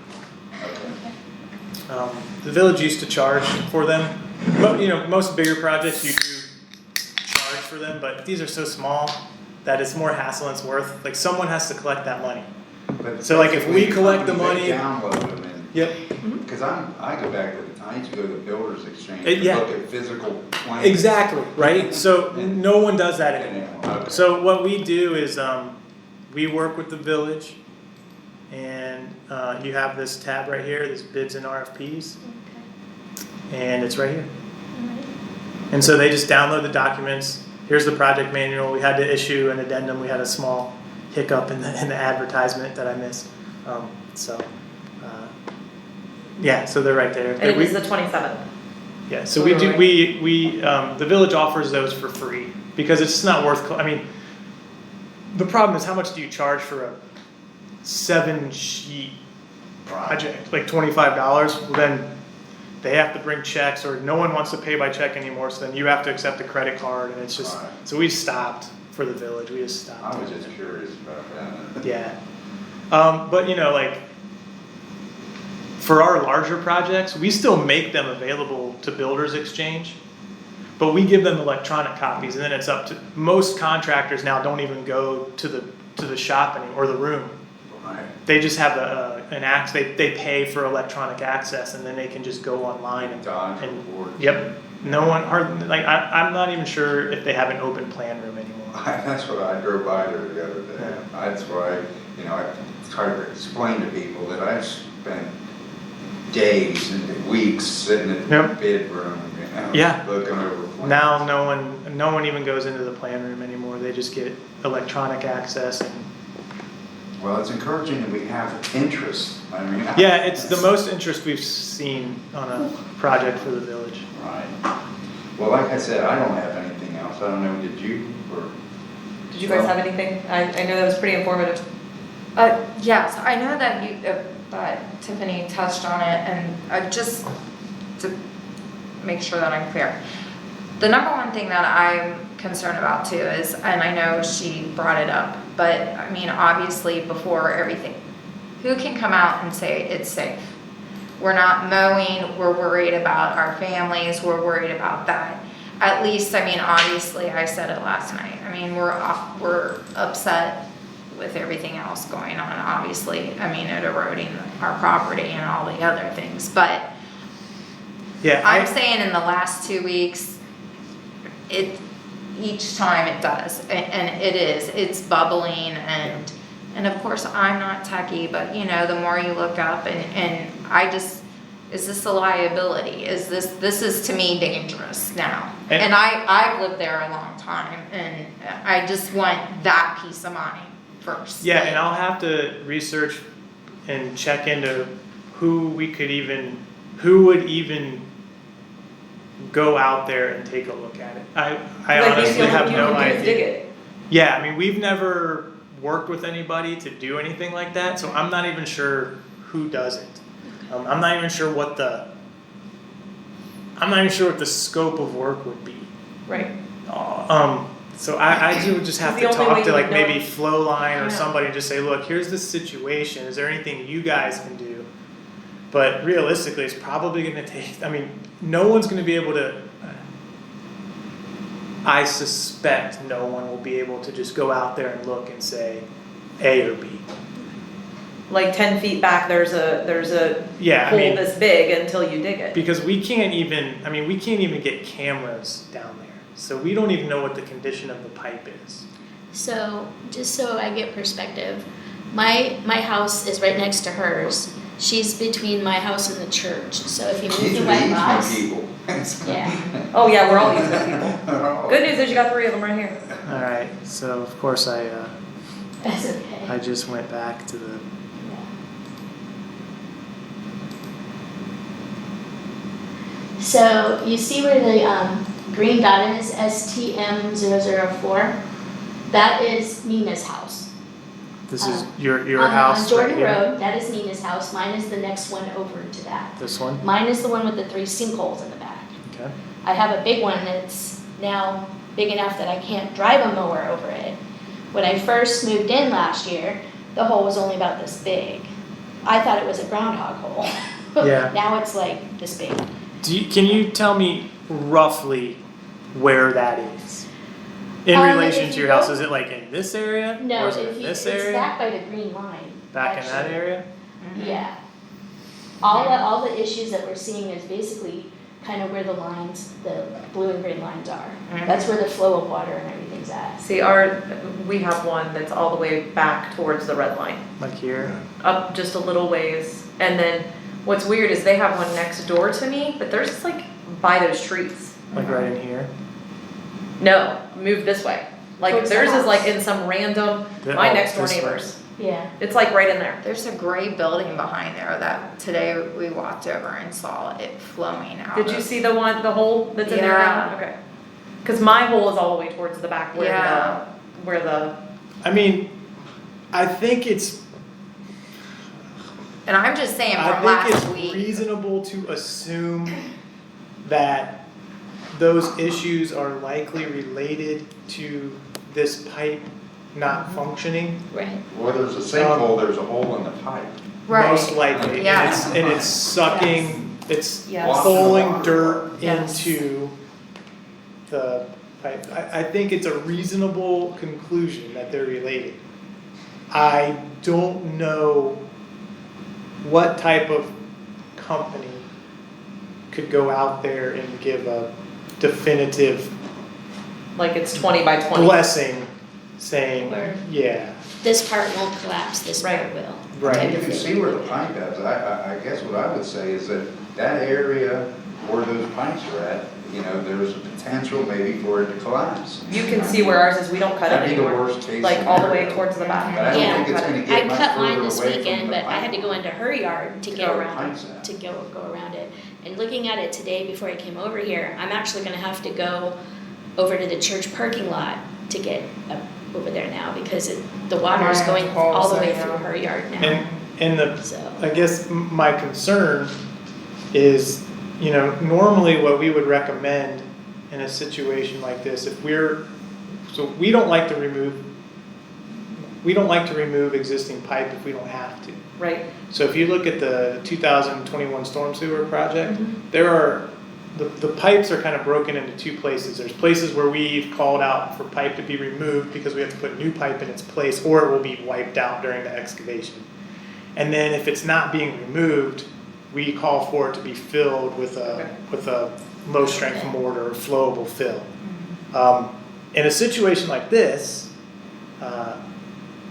Speaker 5: Okay.
Speaker 2: The village used to charge for them. Most bigger projects you do charge for them, but these are so small that it's more hassle than it's worth. Like someone has to collect that money.
Speaker 5: But
Speaker 2: So, like, if we
Speaker 5: basically,
Speaker 2: collect the
Speaker 5: they
Speaker 2: money-
Speaker 5: Download them and.
Speaker 2: Yep.
Speaker 5: Because I go back I used to go to the Builders Exchange
Speaker 2: Yeah.
Speaker 5: and look at physical plans.
Speaker 2: Exactly, right? So no one does that anymore.
Speaker 5: Okay.
Speaker 2: So what we do is we work with the village, and you have this tab right here, this bids and RFPs, and it's right here. And so they just download the documents. Here's the project manual. We had to issue an addendum. We had a small hiccup in the advertisement that I missed. Yeah, so they're right there.
Speaker 7: And it was the 27th.
Speaker 2: Yeah, so we do, the village offers those for free because it's just not worth, I mean, the problem is how much do you charge for a 7-sheet project, like $25? Well, then they have to bring checks or no one wants to pay by check anymore, so then you have to accept a credit card and it's just,
Speaker 5: Right.
Speaker 2: so we stopped for the village, we just stopped.
Speaker 5: I was just curious about that.
Speaker 2: Yeah. But you know, like, for our larger projects, we still make them available to Builders Exchange, but we give them electronic copies, and then it's up to, most contractors now don't even go to the shop anymore, or the room.
Speaker 5: Right.
Speaker 2: They just have they pay for electronic access, and then they can just go online and,
Speaker 5: Dodge reward.
Speaker 2: yep. No one, I'm not even sure if they have an open plan room anymore.
Speaker 5: That's what I drove by there the other day.
Speaker 2: Yeah.
Speaker 5: That's why, I try to explain to people that I've spent days and weeks sitting in the
Speaker 2: Yep.
Speaker 5: bid room,
Speaker 2: Yeah.
Speaker 5: looking over plans.
Speaker 2: Now no one even goes into the plan room anymore. They just get electronic access and
Speaker 5: Well, it's encouraging that we have interest. I mean.
Speaker 2: yeah, it's the most interest we've seen on a project for the village.
Speaker 5: Right. Well, like I said, I don't have anything else. I don't know, did you, or?
Speaker 7: Did you guys have anything? I know that was pretty informative.
Speaker 9: Yes, I know that you, Tiffany touched on it, and just to make sure that I'm clear. The number one thing that I'm concerned about too is, and I know she brought it up, but I mean, obviously before everything, who can come out and say it's safe? We're not mowing, we're worried about our families, we're worried about that. At least, I mean, obviously, I said it last night. I mean, we're upset with everything else going on, obviously. I mean, it eroding our property and all the other things. But
Speaker 2: Yeah,
Speaker 9: I'm saying in the last 2 weeks, each time it does, and it's bubbling, and of course, I'm not techie, but the more you look up, and I just, is this a liability? This is to me dangerous now. And I've lived there a long time, and I just want that peace of mind first.
Speaker 2: Yeah, and I'll have to research and check into who would even go out there and take a look at it. I honestly have no idea.
Speaker 7: Dig it.
Speaker 2: Yeah, I mean, we've never worked with anybody to do anything like that, so I'm not even sure who does it. I'm not even sure what the scope of work would be.
Speaker 7: Right.
Speaker 2: So I would just have
Speaker 7: The
Speaker 2: to
Speaker 7: only
Speaker 2: talk
Speaker 7: way
Speaker 2: to
Speaker 7: you
Speaker 2: like
Speaker 7: would know-
Speaker 2: maybe Flowline or
Speaker 7: Yeah.
Speaker 2: somebody and just say, look, here's the situation. Is there anything you guys can do? But realistically, it's probably going to take, I mean, no one's going to be able to, I suspect no one will be able to just go out there and look and say A or B.
Speaker 7: Like 10 feet back, there's a
Speaker 2: Yeah, I
Speaker 7: hole
Speaker 2: mean,
Speaker 7: this big until you dig it.
Speaker 2: because we can't even get cameras down there. So we don't even know what the condition of the pipe is.
Speaker 8: So, just so I get perspective, my house is right next to hers. She's between my house and the church. So if you move
Speaker 5: These
Speaker 8: the
Speaker 5: are
Speaker 8: White
Speaker 5: the
Speaker 8: Box,
Speaker 5: people.
Speaker 8: yeah.
Speaker 7: Oh yeah, we're all these good people. Good news is you got 3 of them right here.
Speaker 2: All right. So of course I
Speaker 8: That's okay.
Speaker 2: just went back to the.
Speaker 8: So you see where the green dot is, STM004? That is Nina's house.
Speaker 2: This is your
Speaker 8: On
Speaker 2: house
Speaker 8: Jordan
Speaker 2: right here.
Speaker 8: Road, that is Nina's house. Mine is the next one over to that.
Speaker 2: This one.
Speaker 8: Mine is the one with the 3 sinkholes in the back.
Speaker 2: Okay.
Speaker 8: I have a big one that's now big enough that I can't drive a mower over it. When I first moved in last year, the hole was only about this big. I thought it was a groundhog hole.
Speaker 2: Yeah.
Speaker 8: Now it's like this big.
Speaker 2: Can you tell me roughly where that is in relation
Speaker 8: if
Speaker 2: to
Speaker 8: you
Speaker 2: your house?
Speaker 8: go-
Speaker 2: Is it like in this area?
Speaker 8: No,
Speaker 2: or is it
Speaker 8: if
Speaker 2: in
Speaker 8: you,
Speaker 2: this
Speaker 8: it's
Speaker 2: area?
Speaker 8: back by the green line.
Speaker 2: Back in that
Speaker 8: actually.
Speaker 2: area?
Speaker 8: Yeah. All the issues that we're seeing is basically kind of where the lines, the blue and green lines are. That's where the flow of water and everything's at.
Speaker 7: See, we have one that's all the way back towards the red line,
Speaker 2: Like here?
Speaker 7: up just a little ways. And then what's weird is they have one next door to me, but they're just like by those trees.
Speaker 2: like right in here.
Speaker 4: No, move this way. Like
Speaker 8: Towards the
Speaker 4: theirs is
Speaker 8: house.
Speaker 4: like in some random,
Speaker 2: The-
Speaker 4: my
Speaker 2: oh,
Speaker 4: next door
Speaker 2: this way.
Speaker 4: neighbors.
Speaker 8: Yeah.
Speaker 4: It's like right in there.
Speaker 9: There's a gray building behind there that today we walked over and saw it flowing out.
Speaker 4: Did you
Speaker 9: of-
Speaker 4: see the one, the hole that's in there
Speaker 9: Yeah.
Speaker 4: now? Okay. Cause my hole is all the way towards the back
Speaker 9: Yeah.
Speaker 4: where the,
Speaker 2: I mean, I think it's,
Speaker 9: And I'm just saying
Speaker 2: I
Speaker 9: from
Speaker 2: think it's
Speaker 9: last week.
Speaker 2: reasonable to assume that those issues are likely related to this pipe not functioning.
Speaker 8: Right.
Speaker 5: Where there's a sinkhole, there's a hole in the pipe.
Speaker 9: Right.
Speaker 2: Most likely, and
Speaker 9: Yeah.
Speaker 2: it's sucking, it's
Speaker 8: Yes.
Speaker 2: pulling dirt
Speaker 9: Yes.
Speaker 2: into the pipe. I think it's a reasonable conclusion that they're related. I don't know what type of company could go out there and give a definitive
Speaker 4: like it's 20 by 20.
Speaker 2: blessing saying,
Speaker 8: Where-
Speaker 2: yeah,
Speaker 8: This part won't collapse, this part
Speaker 4: Right.
Speaker 8: will.
Speaker 2: Right.
Speaker 8: type
Speaker 5: You
Speaker 8: of
Speaker 5: can
Speaker 8: thing.
Speaker 5: see where the pipe is. I guess what I would say is that that area where those pipes are at, you know, there's a potential maybe for it to collapse.
Speaker 4: You can see where ours is, we don't cut it
Speaker 5: That'd be the
Speaker 4: anymore.
Speaker 5: worst case
Speaker 4: Like all the way
Speaker 5: scenario.
Speaker 4: towards the back.
Speaker 5: But I don't
Speaker 8: Yeah.
Speaker 5: think it's gonna
Speaker 8: I
Speaker 5: get much
Speaker 8: cut mine
Speaker 5: further
Speaker 8: this
Speaker 5: away from
Speaker 8: weekend,
Speaker 5: the
Speaker 8: but I had to
Speaker 5: pipe.
Speaker 8: go into her yard to
Speaker 5: To
Speaker 8: get
Speaker 5: go where the
Speaker 8: around,
Speaker 5: pipes at.
Speaker 8: to go around it. And looking at it today before I came over here, I'm actually gonna have to go over to the church parking lot to get up over there now because the water's
Speaker 9: Mine
Speaker 8: going
Speaker 9: falls
Speaker 8: all the way
Speaker 9: there,
Speaker 8: through
Speaker 9: yeah.
Speaker 8: her yard now,
Speaker 2: and the
Speaker 8: so.
Speaker 2: I guess my concern is, you know, normally what we would recommend in a situation like this, if so we don't like to remove existing pipe if we don't have to.
Speaker 4: Right.
Speaker 2: So if you look at the 2021 storm sewer project,
Speaker 4: Mm-hmm.
Speaker 2: there are, the pipes are kind of broken into two places. There's places where we've called out for pipe to be removed because we have to put new pipe in its place or it will be wiped out during the excavation. And then if it's not being removed, we call for it to be filled with
Speaker 4: Okay.
Speaker 2: a low strength mortar or flowable fill. In a situation like this,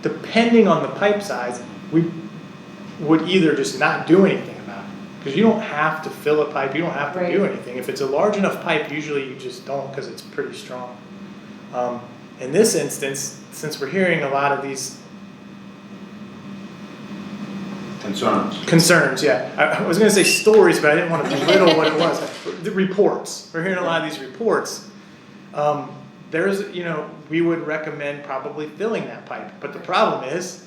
Speaker 2: depending on the pipe size, we would either just not do anything about it. Because you don't have to fill a pipe, you don't have to do
Speaker 4: Right.
Speaker 2: anything. If it's a large enough pipe, usually you just don't because it's pretty strong. In this instance, since we're hearing a lot of these concerns, yeah. I was gonna say stories, but I didn't want to belittle what it was. The reports, we're hearing a lot of these reports. There's, you know, we would recommend probably filling that pipe. But the problem is,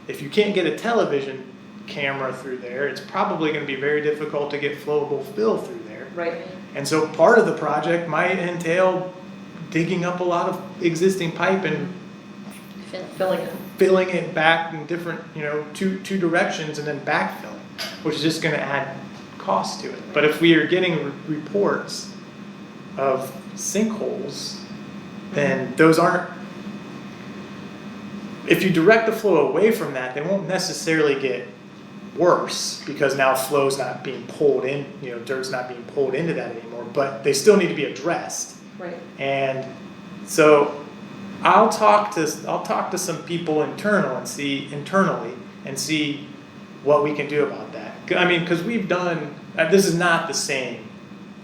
Speaker 2: if you can't get a television camera through there, it's probably gonna be very difficult to get flowable fill through there.
Speaker 4: Right.
Speaker 2: And so part of the project might entail digging up a lot of existing pipe and
Speaker 4: Filling it.
Speaker 2: filling it back in different, you know, two directions and then backfilling, which is just gonna add cost to it. But if we are getting reports of sinkholes, then those aren't, if you direct the flow away from that, they won't necessarily get worse because now flow's not being pulled in, you know, dirt's not being pulled into that anymore, but they still need to be addressed.
Speaker 4: Right.
Speaker 2: And so I'll talk to some people internally and see what we can do about that. I mean, because we've done, this is not the same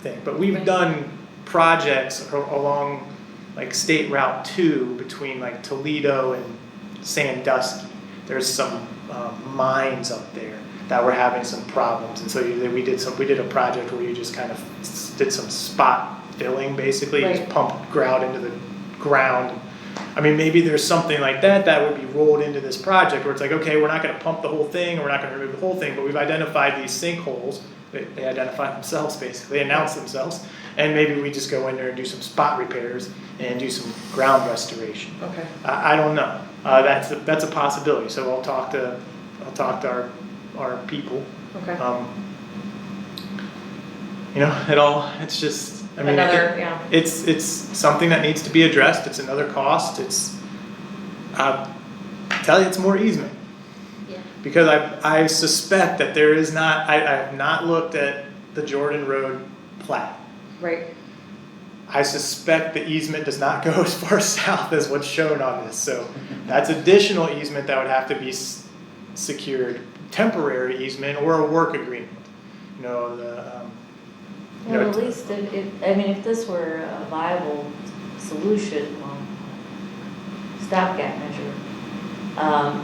Speaker 2: thing, but we've
Speaker 4: Right.
Speaker 2: done projects along like State Route 2 between like Toledo and Sandusky. There's some mines up there that were having some problems, and so we did a project where you just kind of did some spot filling, basically, you just
Speaker 4: Right.
Speaker 2: pumped grout into the ground. I mean, maybe there's something like that would be rolled into this project where it's like, okay, we're not going to pump the whole thing, or we're not going to remove the whole thing, but we've identified these sinkholes. They identify themselves, basically, they announce themselves, and maybe we just go in there and do some spot repairs and do some ground restoration.
Speaker 4: Okay.
Speaker 2: I don't know. That's a possibility. So I'll talk to our people.
Speaker 4: Okay.
Speaker 2: You know, it's just, I mean,
Speaker 4: Another, yeah.
Speaker 2: it's something that needs to be addressed. It's another cost. I tell you, it's more easement.
Speaker 8: Yeah.
Speaker 2: Because I suspect that there is not, I have not looked at the Jordan Road plat.
Speaker 4: Right.
Speaker 2: I suspect the easement does not go as far south as what's shown on this, so that's additional easement that would have to be secured, temporary easement or a work agreement. You know, You know,
Speaker 6: Well, at least I mean, if this were a viable solution, stopgap measure,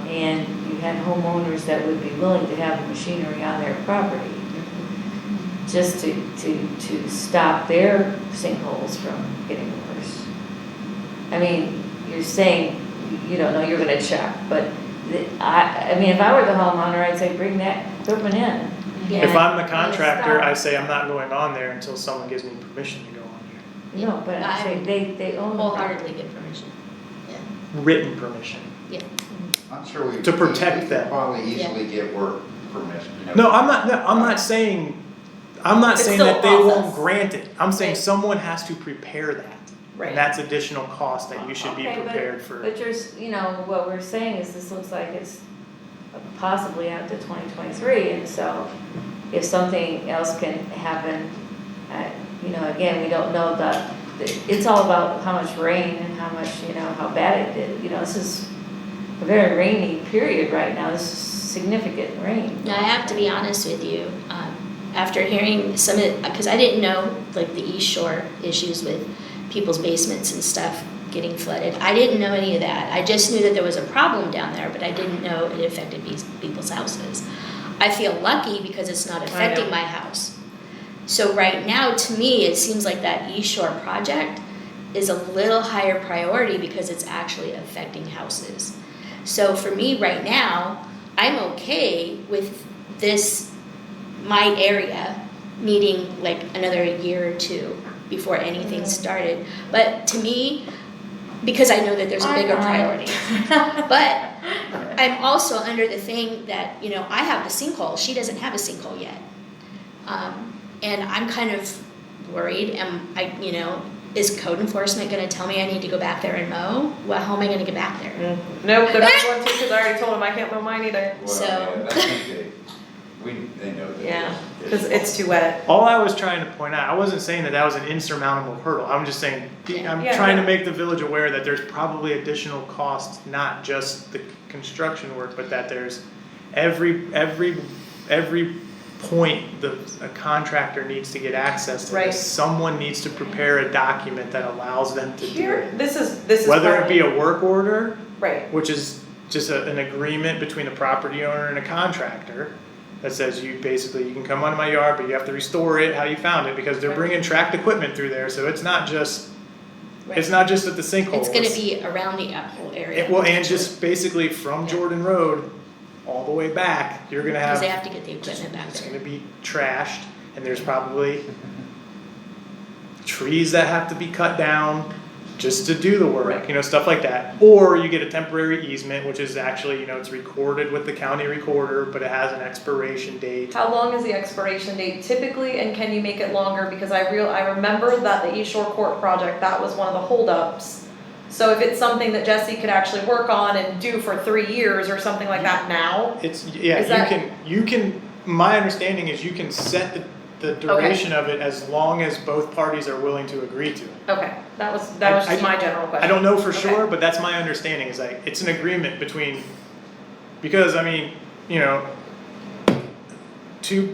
Speaker 6: and you had homeowners that would be willing to have the machinery on their property, just to stop their sinkholes from getting worse. I mean, you're saying, you don't know, you're gonna check, but I mean, if I were the homeowner, I'd say bring that equipment in.
Speaker 2: If I'm the
Speaker 6: And
Speaker 2: contractor,
Speaker 6: stop.
Speaker 2: I say I'm not going on there until someone gives me permission to go on there.
Speaker 6: No, but I'm saying they own the
Speaker 8: Wholeheartedly
Speaker 6: property.
Speaker 8: give permission.
Speaker 2: Written permission.
Speaker 5: I'm sure we.
Speaker 2: To protect
Speaker 5: we could
Speaker 2: them.
Speaker 5: Probably easily get work permission.
Speaker 2: No, I'm not saying
Speaker 7: It's
Speaker 2: that
Speaker 7: still a
Speaker 2: they won't
Speaker 7: process.
Speaker 2: grant it. I'm saying
Speaker 7: Right.
Speaker 2: someone has to prepare that.
Speaker 7: Right.
Speaker 2: And that's additional cost that you should be
Speaker 6: Okay,
Speaker 2: prepared for.
Speaker 6: But you know, what we're saying is this looks like it's possibly out to 2023, and so if something else can happen, you know, again, we don't know it's all about how much rain and how much, you know, how bad it did. You know, this is a very rainy period right now. This is significant rain.
Speaker 8: Now, I have to be honest with you, after hearing some of, because I didn't know, like, the East Shore issues with people's basements and stuff getting flooded. I didn't know any of that. I just knew that there was a problem down there, but I didn't know it affected people's houses. I feel lucky because it's not affecting my house. So right now, to me, it seems like that East Shore project is a little higher priority because it's actually affecting houses. So for me right now, I'm okay with this, my area, needing like another year or two before anything started. But to me, because I know that there's a bigger priority. But I'm also under the thing that, you know, I have the sinkhole, she doesn't have a sinkhole yet. And I'm kind of worried, you know, is code enforcement gonna tell me I need to go back there and mow? Well, how am I gonna get back there?
Speaker 7: Nope, they're not going to, because I already told them I can't mow mine either.
Speaker 5: Well,
Speaker 8: So-
Speaker 5: yeah, I think they know that.
Speaker 7: Yeah, because it's too wet.
Speaker 2: All I was trying to point out, I wasn't saying that was an insurmountable hurdle. I'm just saying, I'm
Speaker 7: Yeah.
Speaker 2: trying to make the village aware that there's probably additional costs, not just the construction work, but that there's every point a contractor needs to get access to
Speaker 7: Right.
Speaker 2: this. Someone needs to prepare a document that allows them to do
Speaker 7: Here,
Speaker 2: it.
Speaker 7: this is
Speaker 2: Whether it
Speaker 7: partly-
Speaker 2: be a work order,
Speaker 7: Right,
Speaker 2: which is just an agreement between a property owner and a contractor that says you can come onto my yard, but you have to restore it how you found it, because they're bringing tracked equipment through there, so it's not just at the sinkhole.
Speaker 8: It's gonna be around the whole area.
Speaker 2: And just basically from Jordan Road all the way back, you're gonna
Speaker 8: Because
Speaker 2: have,
Speaker 8: they have to get the equipment back
Speaker 2: it's
Speaker 8: there.
Speaker 2: gonna be trashed, and there's probably trees that have to be cut down just to do the work,
Speaker 7: Right.
Speaker 2: you know, stuff like that. Or you get a temporary easement, which is actually, you know, it's recorded with the county recorder, but it has an expiration date.
Speaker 7: how long is the expiration date typically, and can you make it longer? Because I remember that the East Shore Court project, that was one of the holdups. So if it's something that Jesse could actually work on and do for 3 years or something like that now,
Speaker 2: It's,
Speaker 7: Is
Speaker 2: yeah,
Speaker 7: that-
Speaker 2: you can, my understanding is you can set the duration of it as long as both parties are willing to agree to it.
Speaker 7: okay, that was
Speaker 2: I-
Speaker 7: just my general question.
Speaker 2: I don't know for
Speaker 7: Okay.
Speaker 2: sure, but that's my understanding, is like, it's an agreement between, because, I mean, you know,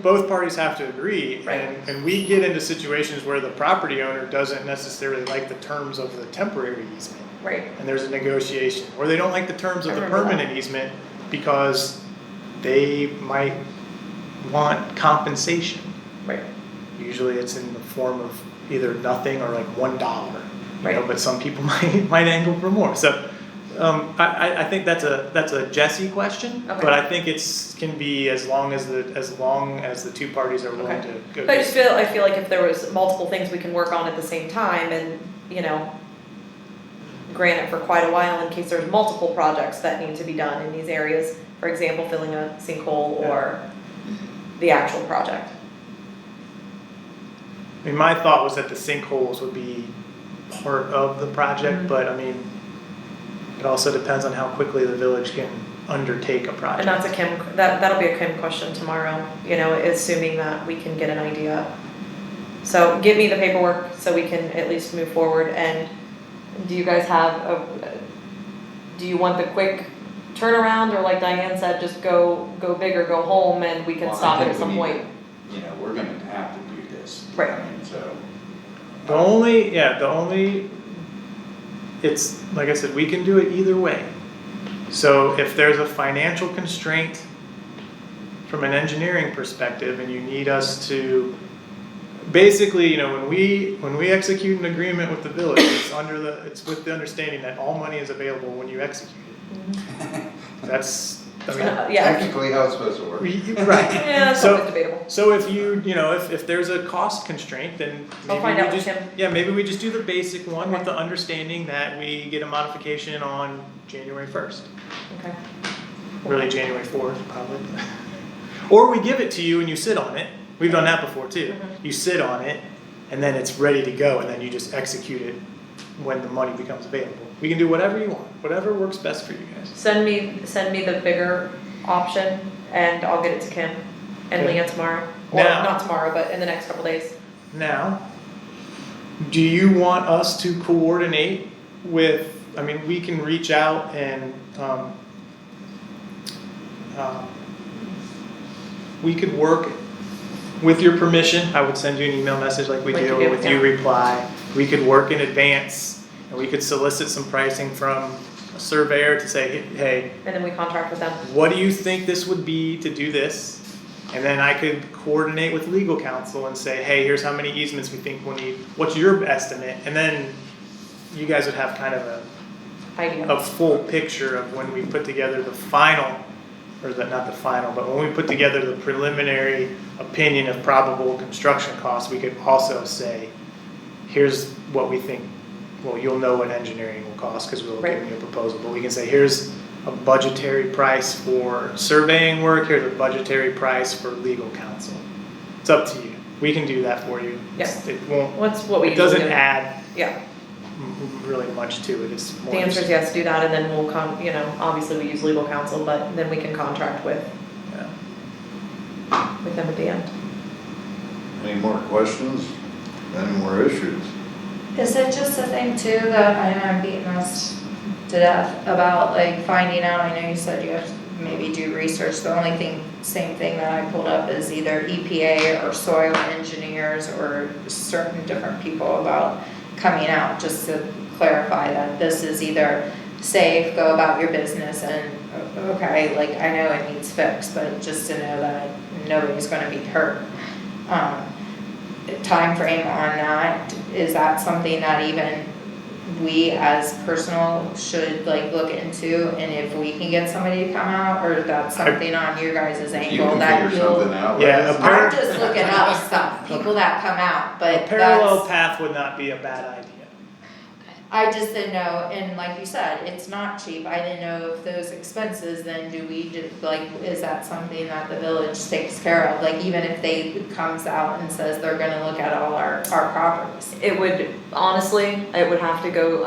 Speaker 2: both parties have to agree,
Speaker 7: Right.
Speaker 2: and we get into situations where the property owner doesn't necessarily like the terms of the temporary easement,
Speaker 7: Right,
Speaker 2: and there's a negotiation, or they don't like the terms of
Speaker 7: I
Speaker 2: the
Speaker 7: remember that.
Speaker 2: permanent easement because they might want compensation.
Speaker 7: right,
Speaker 2: Usually it's in the form of either nothing or like $1, you know,
Speaker 7: Right.
Speaker 2: but some people might angle for more. So I think that's a Jesse question,
Speaker 7: Okay.
Speaker 2: but I think can be as long as the two parties are willing
Speaker 7: Okay.
Speaker 2: to go.
Speaker 7: I feel like if there was multiple things we can work on at the same time and, you know, grant it for quite a while in case there's multiple projects that need to be done in these areas, for example, filling a sinkhole or the actual project.
Speaker 2: I mean, my thought was that the sinkholes would be part of the project, but I mean, it also depends on how quickly the village can undertake a project.
Speaker 7: And that's a Kim, that'll be a Kim question tomorrow, you know, assuming that we can get an idea. So give me the paperwork so we can at least move forward, and do you guys have do you want the quick turnaround, or like Diane said, just go big or go home and we can
Speaker 5: Well, I
Speaker 7: stop it
Speaker 5: think
Speaker 7: at some
Speaker 5: we need
Speaker 7: point?
Speaker 5: to- You know, we're gonna have to do this.
Speaker 4: Right.
Speaker 5: I mean, so.
Speaker 2: The only, it's, like I said, we can do it either way. So if there's a financial constraint from an engineering perspective and you need us to, basically, you know, when we execute an agreement with the village, it's with the understanding that all money is available when you execute it. That's, I mean,
Speaker 4: Yeah,
Speaker 5: Technically, how it's supposed to work.
Speaker 2: right.
Speaker 4: yeah, that's
Speaker 2: So-
Speaker 4: always debatable.
Speaker 2: So if if there's a cost constraint, then
Speaker 4: I'll
Speaker 2: maybe
Speaker 4: find
Speaker 2: we
Speaker 4: out with
Speaker 2: just,
Speaker 4: him.
Speaker 2: yeah, maybe we just do the basic one with
Speaker 4: Okay.
Speaker 2: the understanding that we get a modification on January 1st.
Speaker 4: Okay.
Speaker 2: Really January 4th, probably. Or we give it to you and you sit on it. We've done that before too.
Speaker 4: Mhm.
Speaker 2: You sit on it and then it's ready to go and then you just execute it when the money becomes available. We can do whatever you want, whatever works best for you guys.
Speaker 4: Send me the bigger option and I'll get it to Kim and
Speaker 2: Okay.
Speaker 4: Leah tomorrow. Or
Speaker 2: Now-
Speaker 4: not tomorrow, but in the next couple days.
Speaker 2: Now, do you want us to coordinate with, I mean, we can reach out and, we could work, with your permission, I would send you an email message like we
Speaker 4: Like
Speaker 2: do,
Speaker 4: you do,
Speaker 2: with you
Speaker 4: yeah.
Speaker 2: reply. We could work in advance and we could solicit some pricing from a surveyor to say, hey,
Speaker 4: And then we contract with them.
Speaker 2: what do you think this would be to do this? And then I could coordinate with legal counsel and say, hey, here's how many easements we think we'll need, what's your estimate? And then you guys would have kind of
Speaker 4: Idea.
Speaker 2: a full picture of when we put together the final, or not the final, but when we put together the preliminary opinion of probable construction costs, we could also say, here's what we think, well, you'll know what engineering will cost because we'll
Speaker 4: Right.
Speaker 2: give you a proposal, but we can say, here's a budgetary price for surveying work, here's a budgetary price for legal counsel. It's up to you. We can do that for you.
Speaker 4: Yes.
Speaker 2: It won't,
Speaker 4: What's what we
Speaker 2: it
Speaker 4: usually
Speaker 2: doesn't
Speaker 4: do.
Speaker 2: add
Speaker 4: Yeah,
Speaker 2: really much to it. It's more
Speaker 4: the answer is
Speaker 2: just-
Speaker 4: yes, do that and then we'll obviously we use legal counsel, but then we can contract with
Speaker 2: yeah.
Speaker 4: them at the end.
Speaker 1: Any more questions? Any more issues?
Speaker 9: Is it just a thing too that I know I'm beating us to death about like finding out, I know you said you have to maybe do research, the only thing, same thing that I pulled up is either EPA or soil engineers or certain different people about coming out, just to clarify that this is either safe, go about your business and, okay, like I know it needs fixed, but just to know that nobody's gonna be hurt. Time frame on that, is that something that even we as personal should like look into, and if we can get somebody to come out, or that's something on your guys'
Speaker 5: You
Speaker 9: angle
Speaker 5: can
Speaker 9: that
Speaker 5: figure
Speaker 9: you'll.
Speaker 5: something out.
Speaker 2: Yeah,
Speaker 5: let us know.
Speaker 9: I'm just looking up stuff, people that come out,
Speaker 2: A
Speaker 9: but
Speaker 2: parallel
Speaker 9: that's,
Speaker 2: path would not be a bad idea.
Speaker 9: I just didn't know, and like you said, it's not cheap, I didn't know if those expenses, then do we do, like, is that something that the village takes care of? Like, even if they comes out and says they're gonna look at all our properties.
Speaker 7: It would, honestly, it would have to go,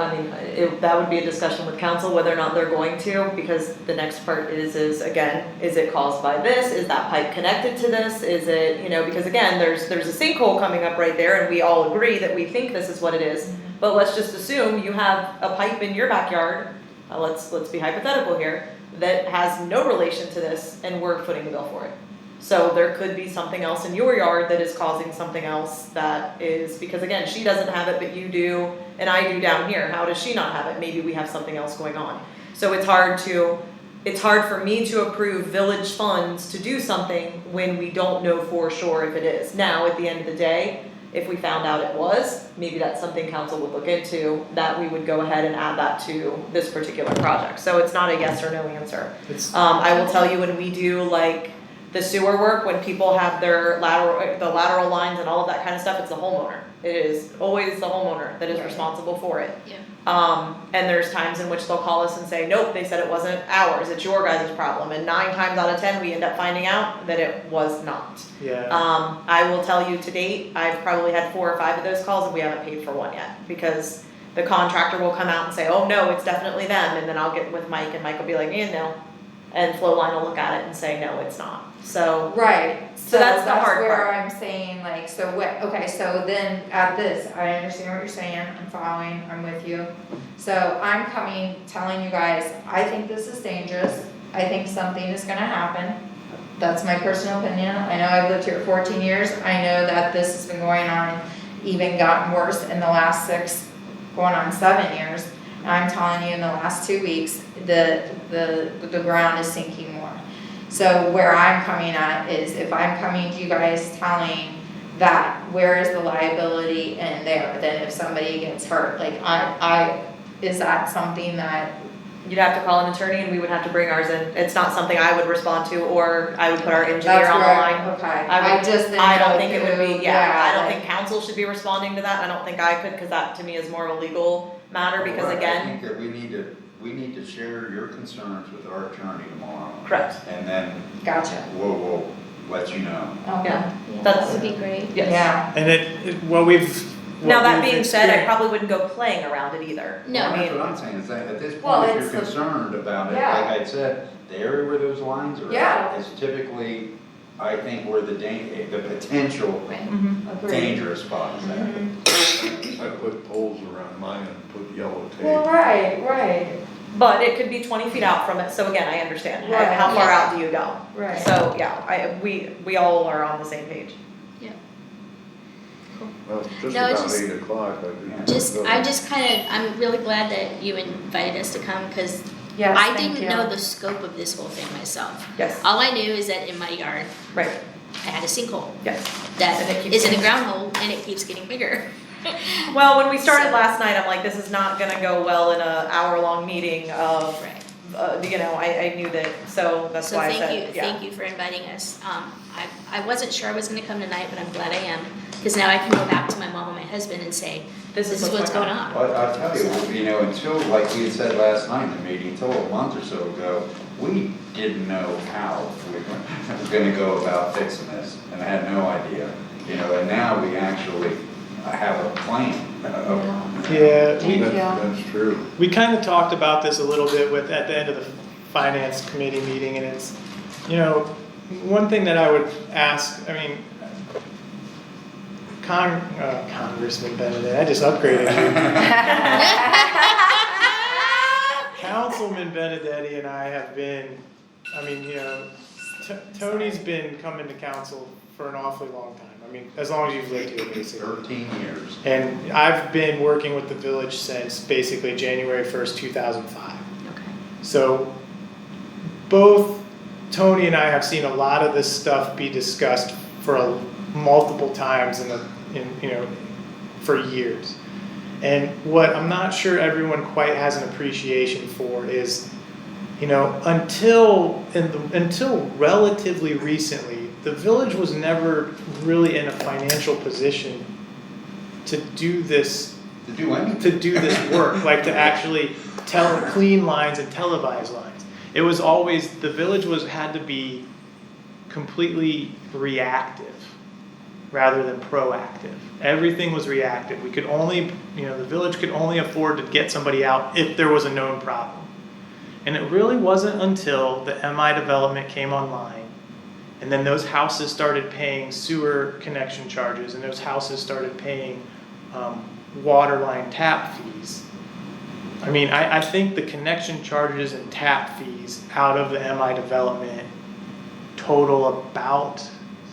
Speaker 7: that would be a discussion with council whether or not they're going to, because the next part is again, is it caused by this? Is that pipe connected to this? Is it, because again, there's a sinkhole coming up right there and we all agree that we think this is what it is. But let's just assume you have a pipe in your backyard, let's be hypothetical here, that has no relation to this and we're footing the bill for it. So there could be something else in your yard that is causing something else that is, because again, she doesn't have it, but you do, and I do down here. How does she not have it? Maybe we have something else going on. So it's hard for me to approve village funds to do something when we don't know for sure if it is. Now, at the end of the day, if we found out it was, maybe that's something council would look into, that we would go ahead and add that to this particular project. So it's not a yes or no answer.
Speaker 2: It's,
Speaker 7: I will tell you, when we do like the sewer work, when people have their lateral lines and all of that kind of stuff, it's the homeowner. It is always the homeowner that is responsible for it.
Speaker 8: Yeah.
Speaker 7: And there's times in which they'll call us and say, nope, they said it wasn't ours, it's your guys' problem. And 9 times out of 10, we end up finding out that it was not.
Speaker 2: yeah.
Speaker 7: I will tell you to date, I've probably had 4 or 5 of those calls and we haven't paid for one yet. Because the contractor will come out and say, oh no, it's definitely them. And then I'll get with Mike and Mike will be like, no. And Flowline will look at it and say, no, it's not. So,
Speaker 9: Right,
Speaker 7: So that's the hard
Speaker 9: where
Speaker 7: part.
Speaker 9: I'm saying like, so what, okay, so then at this, I understand what you're saying, I'm following, I'm with you. So I'm telling you guys, I think this is dangerous, I think something is gonna happen. That's my personal opinion. I know I've lived here 14 years. I know that this has been going on, even gotten worse in the last 6, going on 7 years. And I'm telling you, in the last 2 weeks, the ground is sinking more. So where I'm coming at is, if I'm coming to you guys telling that, where is the liability in there? Then if somebody gets hurt, like is that something that,
Speaker 7: You'd have to call an attorney and we would have to bring ours in. It's not something I would respond to, or I would put our engineer
Speaker 9: that's
Speaker 7: on the
Speaker 9: where,
Speaker 7: line.
Speaker 9: okay,
Speaker 7: I would-
Speaker 9: just didn't
Speaker 7: I don't
Speaker 9: know
Speaker 7: think it would
Speaker 9: who-
Speaker 7: be, I don't
Speaker 9: like-
Speaker 7: think council should be responding to that, I don't think I could, cause that to me is more of a legal matter, because
Speaker 5: Right, I
Speaker 7: again,
Speaker 5: think that we need to share your concerns with our attorney tomorrow.
Speaker 7: correct,
Speaker 5: And then
Speaker 9: Gotcha.
Speaker 5: we'll let you know.
Speaker 9: Okay.
Speaker 7: yeah,
Speaker 8: Yeah,
Speaker 7: That's-
Speaker 8: that would be great.
Speaker 7: yes.
Speaker 9: Yeah.
Speaker 2: And what we've.
Speaker 7: Now,
Speaker 2: what
Speaker 7: that
Speaker 2: we've
Speaker 7: being said, I
Speaker 2: experienced-
Speaker 7: probably wouldn't go playing around it either.
Speaker 8: No.
Speaker 7: I
Speaker 5: Well, that's
Speaker 7: mean,
Speaker 5: what I'm saying, is that at this
Speaker 9: Well,
Speaker 5: point, if
Speaker 9: it's
Speaker 5: you're
Speaker 9: the-
Speaker 5: concerned about it,
Speaker 9: Yeah.
Speaker 5: like I said, the area where those lines are
Speaker 9: Yeah.
Speaker 5: at is typically, I think, where the potential
Speaker 8: Right.
Speaker 9: Agreed.
Speaker 5: dangerous spot is at.
Speaker 9: Mhm.
Speaker 1: I put poles around mine and put yellow
Speaker 9: Well,
Speaker 1: tape.
Speaker 9: right,
Speaker 7: but it could be 20 feet out from it, so again, I understand,
Speaker 9: Right.
Speaker 7: how far
Speaker 8: Yeah.
Speaker 7: out do you go?
Speaker 9: right.
Speaker 7: So, yeah, we all are on the same page.
Speaker 1: Well, just
Speaker 8: No, it's
Speaker 1: about
Speaker 8: just-
Speaker 1: 8 o'clock,
Speaker 8: I'm really glad that you invited us to come, because
Speaker 9: Yes,
Speaker 8: I
Speaker 9: thank
Speaker 8: didn't
Speaker 9: you.
Speaker 8: know the scope of this whole thing myself.
Speaker 7: Yes,
Speaker 8: All I knew is that in my yard,
Speaker 7: right,
Speaker 8: I had a sinkhole
Speaker 7: yes.
Speaker 8: that
Speaker 7: And it keeps
Speaker 8: is in a
Speaker 7: getting-
Speaker 8: ground hole, and it keeps getting bigger.
Speaker 7: Well, when we started
Speaker 8: So-
Speaker 7: last night, I'm like, this is not gonna go well in a hour-long meeting of,
Speaker 8: Right.
Speaker 7: I knew that, so that's
Speaker 8: So
Speaker 7: why I
Speaker 8: thank
Speaker 7: said,
Speaker 8: you,
Speaker 7: yeah.
Speaker 8: thank you for inviting us. I wasn't sure I was gonna come tonight, but I'm glad I am, because now I can go back to my mom and my husband and say, this is what's going on.
Speaker 5: Well, I'll tell you, until, like we had said last night in the meeting, until a month or so ago, we didn't know how we were gonna go about fixing this, and I had no idea, and now we actually have a plan.
Speaker 2: Yeah,
Speaker 9: Thank you.
Speaker 1: That's true.
Speaker 2: we kind of talked about this a little bit at the end of the finance committee meeting, and it's, one thing that I would ask, I mean, Congressman Benedict, I just upgraded you. Councilman Benedetti and I have been, Tony's been coming to council for an awfully long time. I mean, as long as you've lived here, basically.
Speaker 5: 13 years.
Speaker 2: And I've been working with the village since basically January 1st, 2005.
Speaker 8: Okay.
Speaker 2: So both Tony and I have seen a lot of this stuff be discussed for multiple times for years. And what I'm not sure everyone quite has an appreciation for is, until relatively recently, the village was never really in a financial position to do this
Speaker 5: To do anything.
Speaker 2: work, like to actually clean lines and televise lines. It was always, the village had to be completely reactive rather than proactive. Everything was reactive. We could only, the village could only afford to get somebody out if there was a known problem. And it really wasn't until the MI development came online, and then those houses started paying sewer connection charges, and those houses started paying water line tap fees. I mean, I think the connection charges and tap fees out of the MI development total about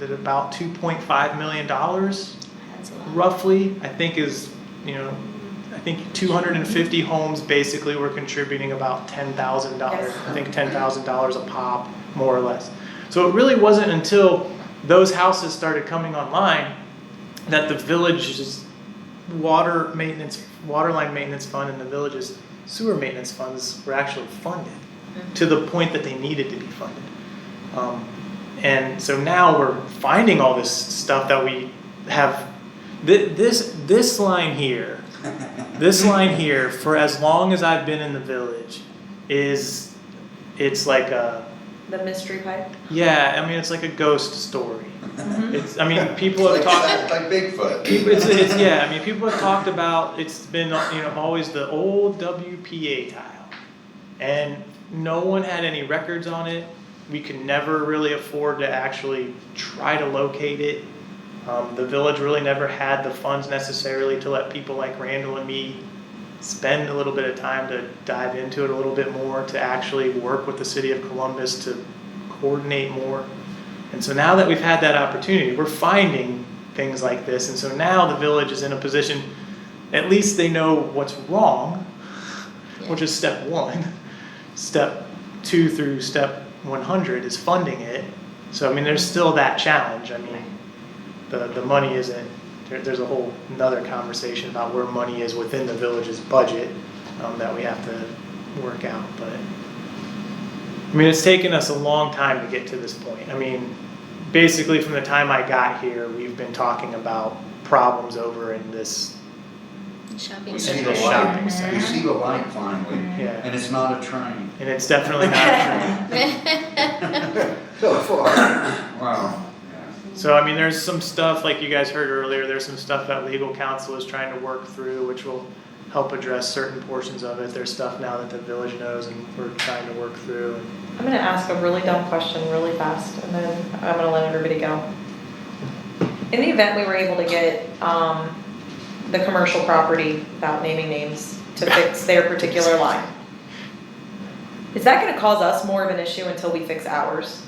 Speaker 2: $2.5 million,
Speaker 8: That's a lot.
Speaker 2: roughly. I think 250 homes basically were contributing about $10,000.
Speaker 7: Yes.
Speaker 2: I think $10,000 a pop, more or less. So it really wasn't until those houses started coming online that the village's water line maintenance fund and the village's sewer maintenance funds were actually funded to the point that they needed to be funded. And so now we're finding all this stuff that we have. This line here, for as long as I've been in the village, it's like a,
Speaker 7: The mystery pipe?
Speaker 2: yeah, I mean, it's like a ghost story. People have talked.
Speaker 5: Like Bigfoot.
Speaker 2: People have talked about, it's been, always the old WPA tile. And no one had any records on it. We could never really afford to actually try to locate it. The village really never had the funds necessarily to let people like Randall and me spend a little bit of time to dive into it a little bit more, to actually work with the city of Columbus to coordinate more. And so now that we've had that opportunity, we're finding things like this, and so now the village is in a position, at least they know what's wrong, which is step 1. Step 2 through step 100 is funding it. So I mean, there's still that challenge. I mean, the money isn't, there's a whole another conversation about where money is within the village's budget that we have to work out. But I mean, it's taken us a long time to get to this point. I mean, basically from the time I got here, we've been talking about problems over in this.
Speaker 8: Shopping
Speaker 5: We
Speaker 2: see
Speaker 5: see
Speaker 2: the
Speaker 5: the
Speaker 2: shopping
Speaker 5: light,
Speaker 2: center.
Speaker 5: we see the light finally,
Speaker 2: Yeah.
Speaker 5: and it's not a train.
Speaker 2: And it's definitely not true.
Speaker 5: So far. Wow. Yeah.
Speaker 2: So I mean, there's some stuff, like you guys heard earlier, there's some stuff that legal counsel is trying to work through, which will help address certain portions of it. There's stuff now that the village knows and we're trying to work through. And
Speaker 4: I'm gonna ask a really dumb question really fast, and then I'm gonna let everybody go. In the event we were able to get, the commercial property, without naming names, to fix their particular line, is that gonna cause us more of an issue until we fix ours?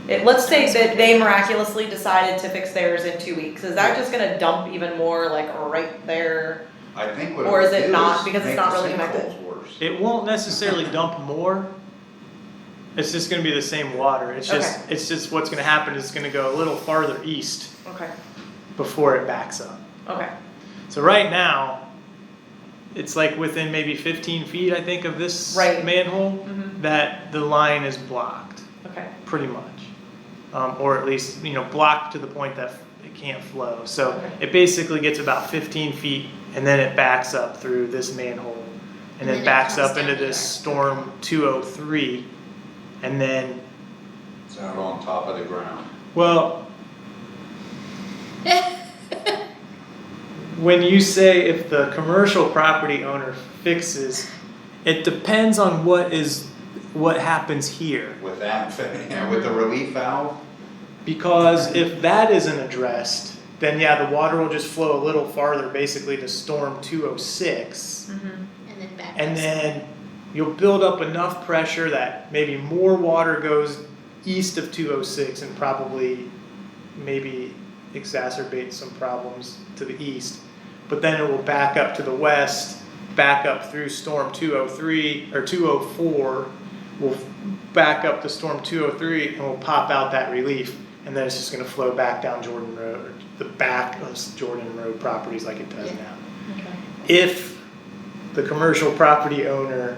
Speaker 4: Let's say that they miraculously decided to fix theirs in 2 weeks, is that just gonna dump even more, like, right there?
Speaker 5: I think what
Speaker 4: Or is it
Speaker 5: would do
Speaker 4: not, because it's
Speaker 5: make
Speaker 4: not
Speaker 5: the
Speaker 4: really connected?
Speaker 5: sinkholes worse.
Speaker 2: it won't necessarily dump more. It's just gonna be the same water. It's just what's gonna happen is it's gonna go a little farther east
Speaker 4: Okay,
Speaker 2: before it backs up.
Speaker 4: okay,
Speaker 2: So right now, it's like within maybe 15 feet, I think, of this
Speaker 4: Right.
Speaker 2: manhole,
Speaker 4: mhm,
Speaker 2: that the line is blocked,
Speaker 4: okay,
Speaker 2: pretty much. Or at least, blocked to the point that it can't flow. So
Speaker 4: Okay.
Speaker 2: it basically gets about 15 feet and then it backs up through this manhole. And then
Speaker 8: then it
Speaker 2: backs
Speaker 8: comes
Speaker 2: up
Speaker 8: down
Speaker 2: into
Speaker 8: here.
Speaker 2: this storm 203. And then,
Speaker 5: It's out on top of the ground.
Speaker 2: well, when you say if the commercial property owner fixes, it depends on what happens here.
Speaker 5: With that, with the relief valve,
Speaker 2: Because if that isn't addressed, then yeah, the water will just flow a little farther, basically to storm 206.
Speaker 4: mhm,
Speaker 8: And then back.
Speaker 2: And
Speaker 8: up.
Speaker 2: then you'll build up enough pressure that maybe more water goes east of 206 and probably maybe exacerbate some problems to the east. But then it will back up to the west, back up through storm 203 or 204, will back up to storm 203 and will pop out that relief. And then it's just going to flow back down Jordan Road, or the back of Jordan Road properties like it does
Speaker 8: Yeah.
Speaker 2: now.
Speaker 4: okay.
Speaker 2: If the commercial property owner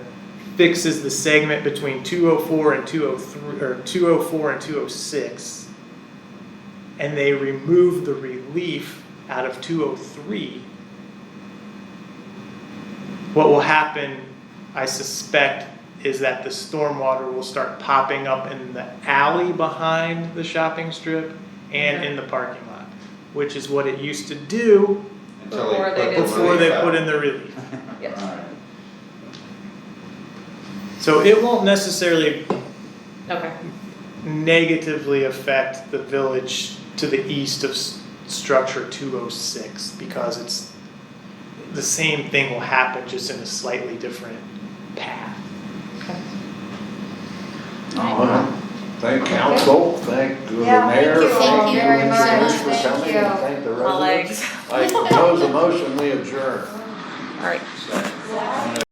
Speaker 2: fixes the segment between 204 and 203, or 204 and 206, and they remove the relief out of 203, what will happen, I suspect, is that the stormwater will start popping up in the alley behind the shopping strip and in the parking lot, which is what it used to do
Speaker 5: until
Speaker 4: Before
Speaker 5: they
Speaker 4: they
Speaker 5: put
Speaker 4: did-
Speaker 5: the
Speaker 2: before
Speaker 5: relief
Speaker 2: they
Speaker 5: valve.
Speaker 2: put in the relief.
Speaker 4: Yes.
Speaker 5: Alright.
Speaker 2: So it won't necessarily
Speaker 4: Okay,
Speaker 2: negatively affect the village to the east of structure 206 because it's the same thing will happen just in a slightly different path.
Speaker 4: okay.
Speaker 1: Well, Thank council, thank the
Speaker 9: Yeah,
Speaker 1: mayor,
Speaker 9: thank you
Speaker 1: thank
Speaker 8: all
Speaker 1: you
Speaker 8: very much.
Speaker 1: engineers for
Speaker 9: Thank
Speaker 1: coming,
Speaker 9: you.
Speaker 1: and thank the
Speaker 7: My
Speaker 1: residents.
Speaker 7: legs.
Speaker 1: I propose a motion, we adjourn.
Speaker 4: All right.
Speaker 5: I'm gonna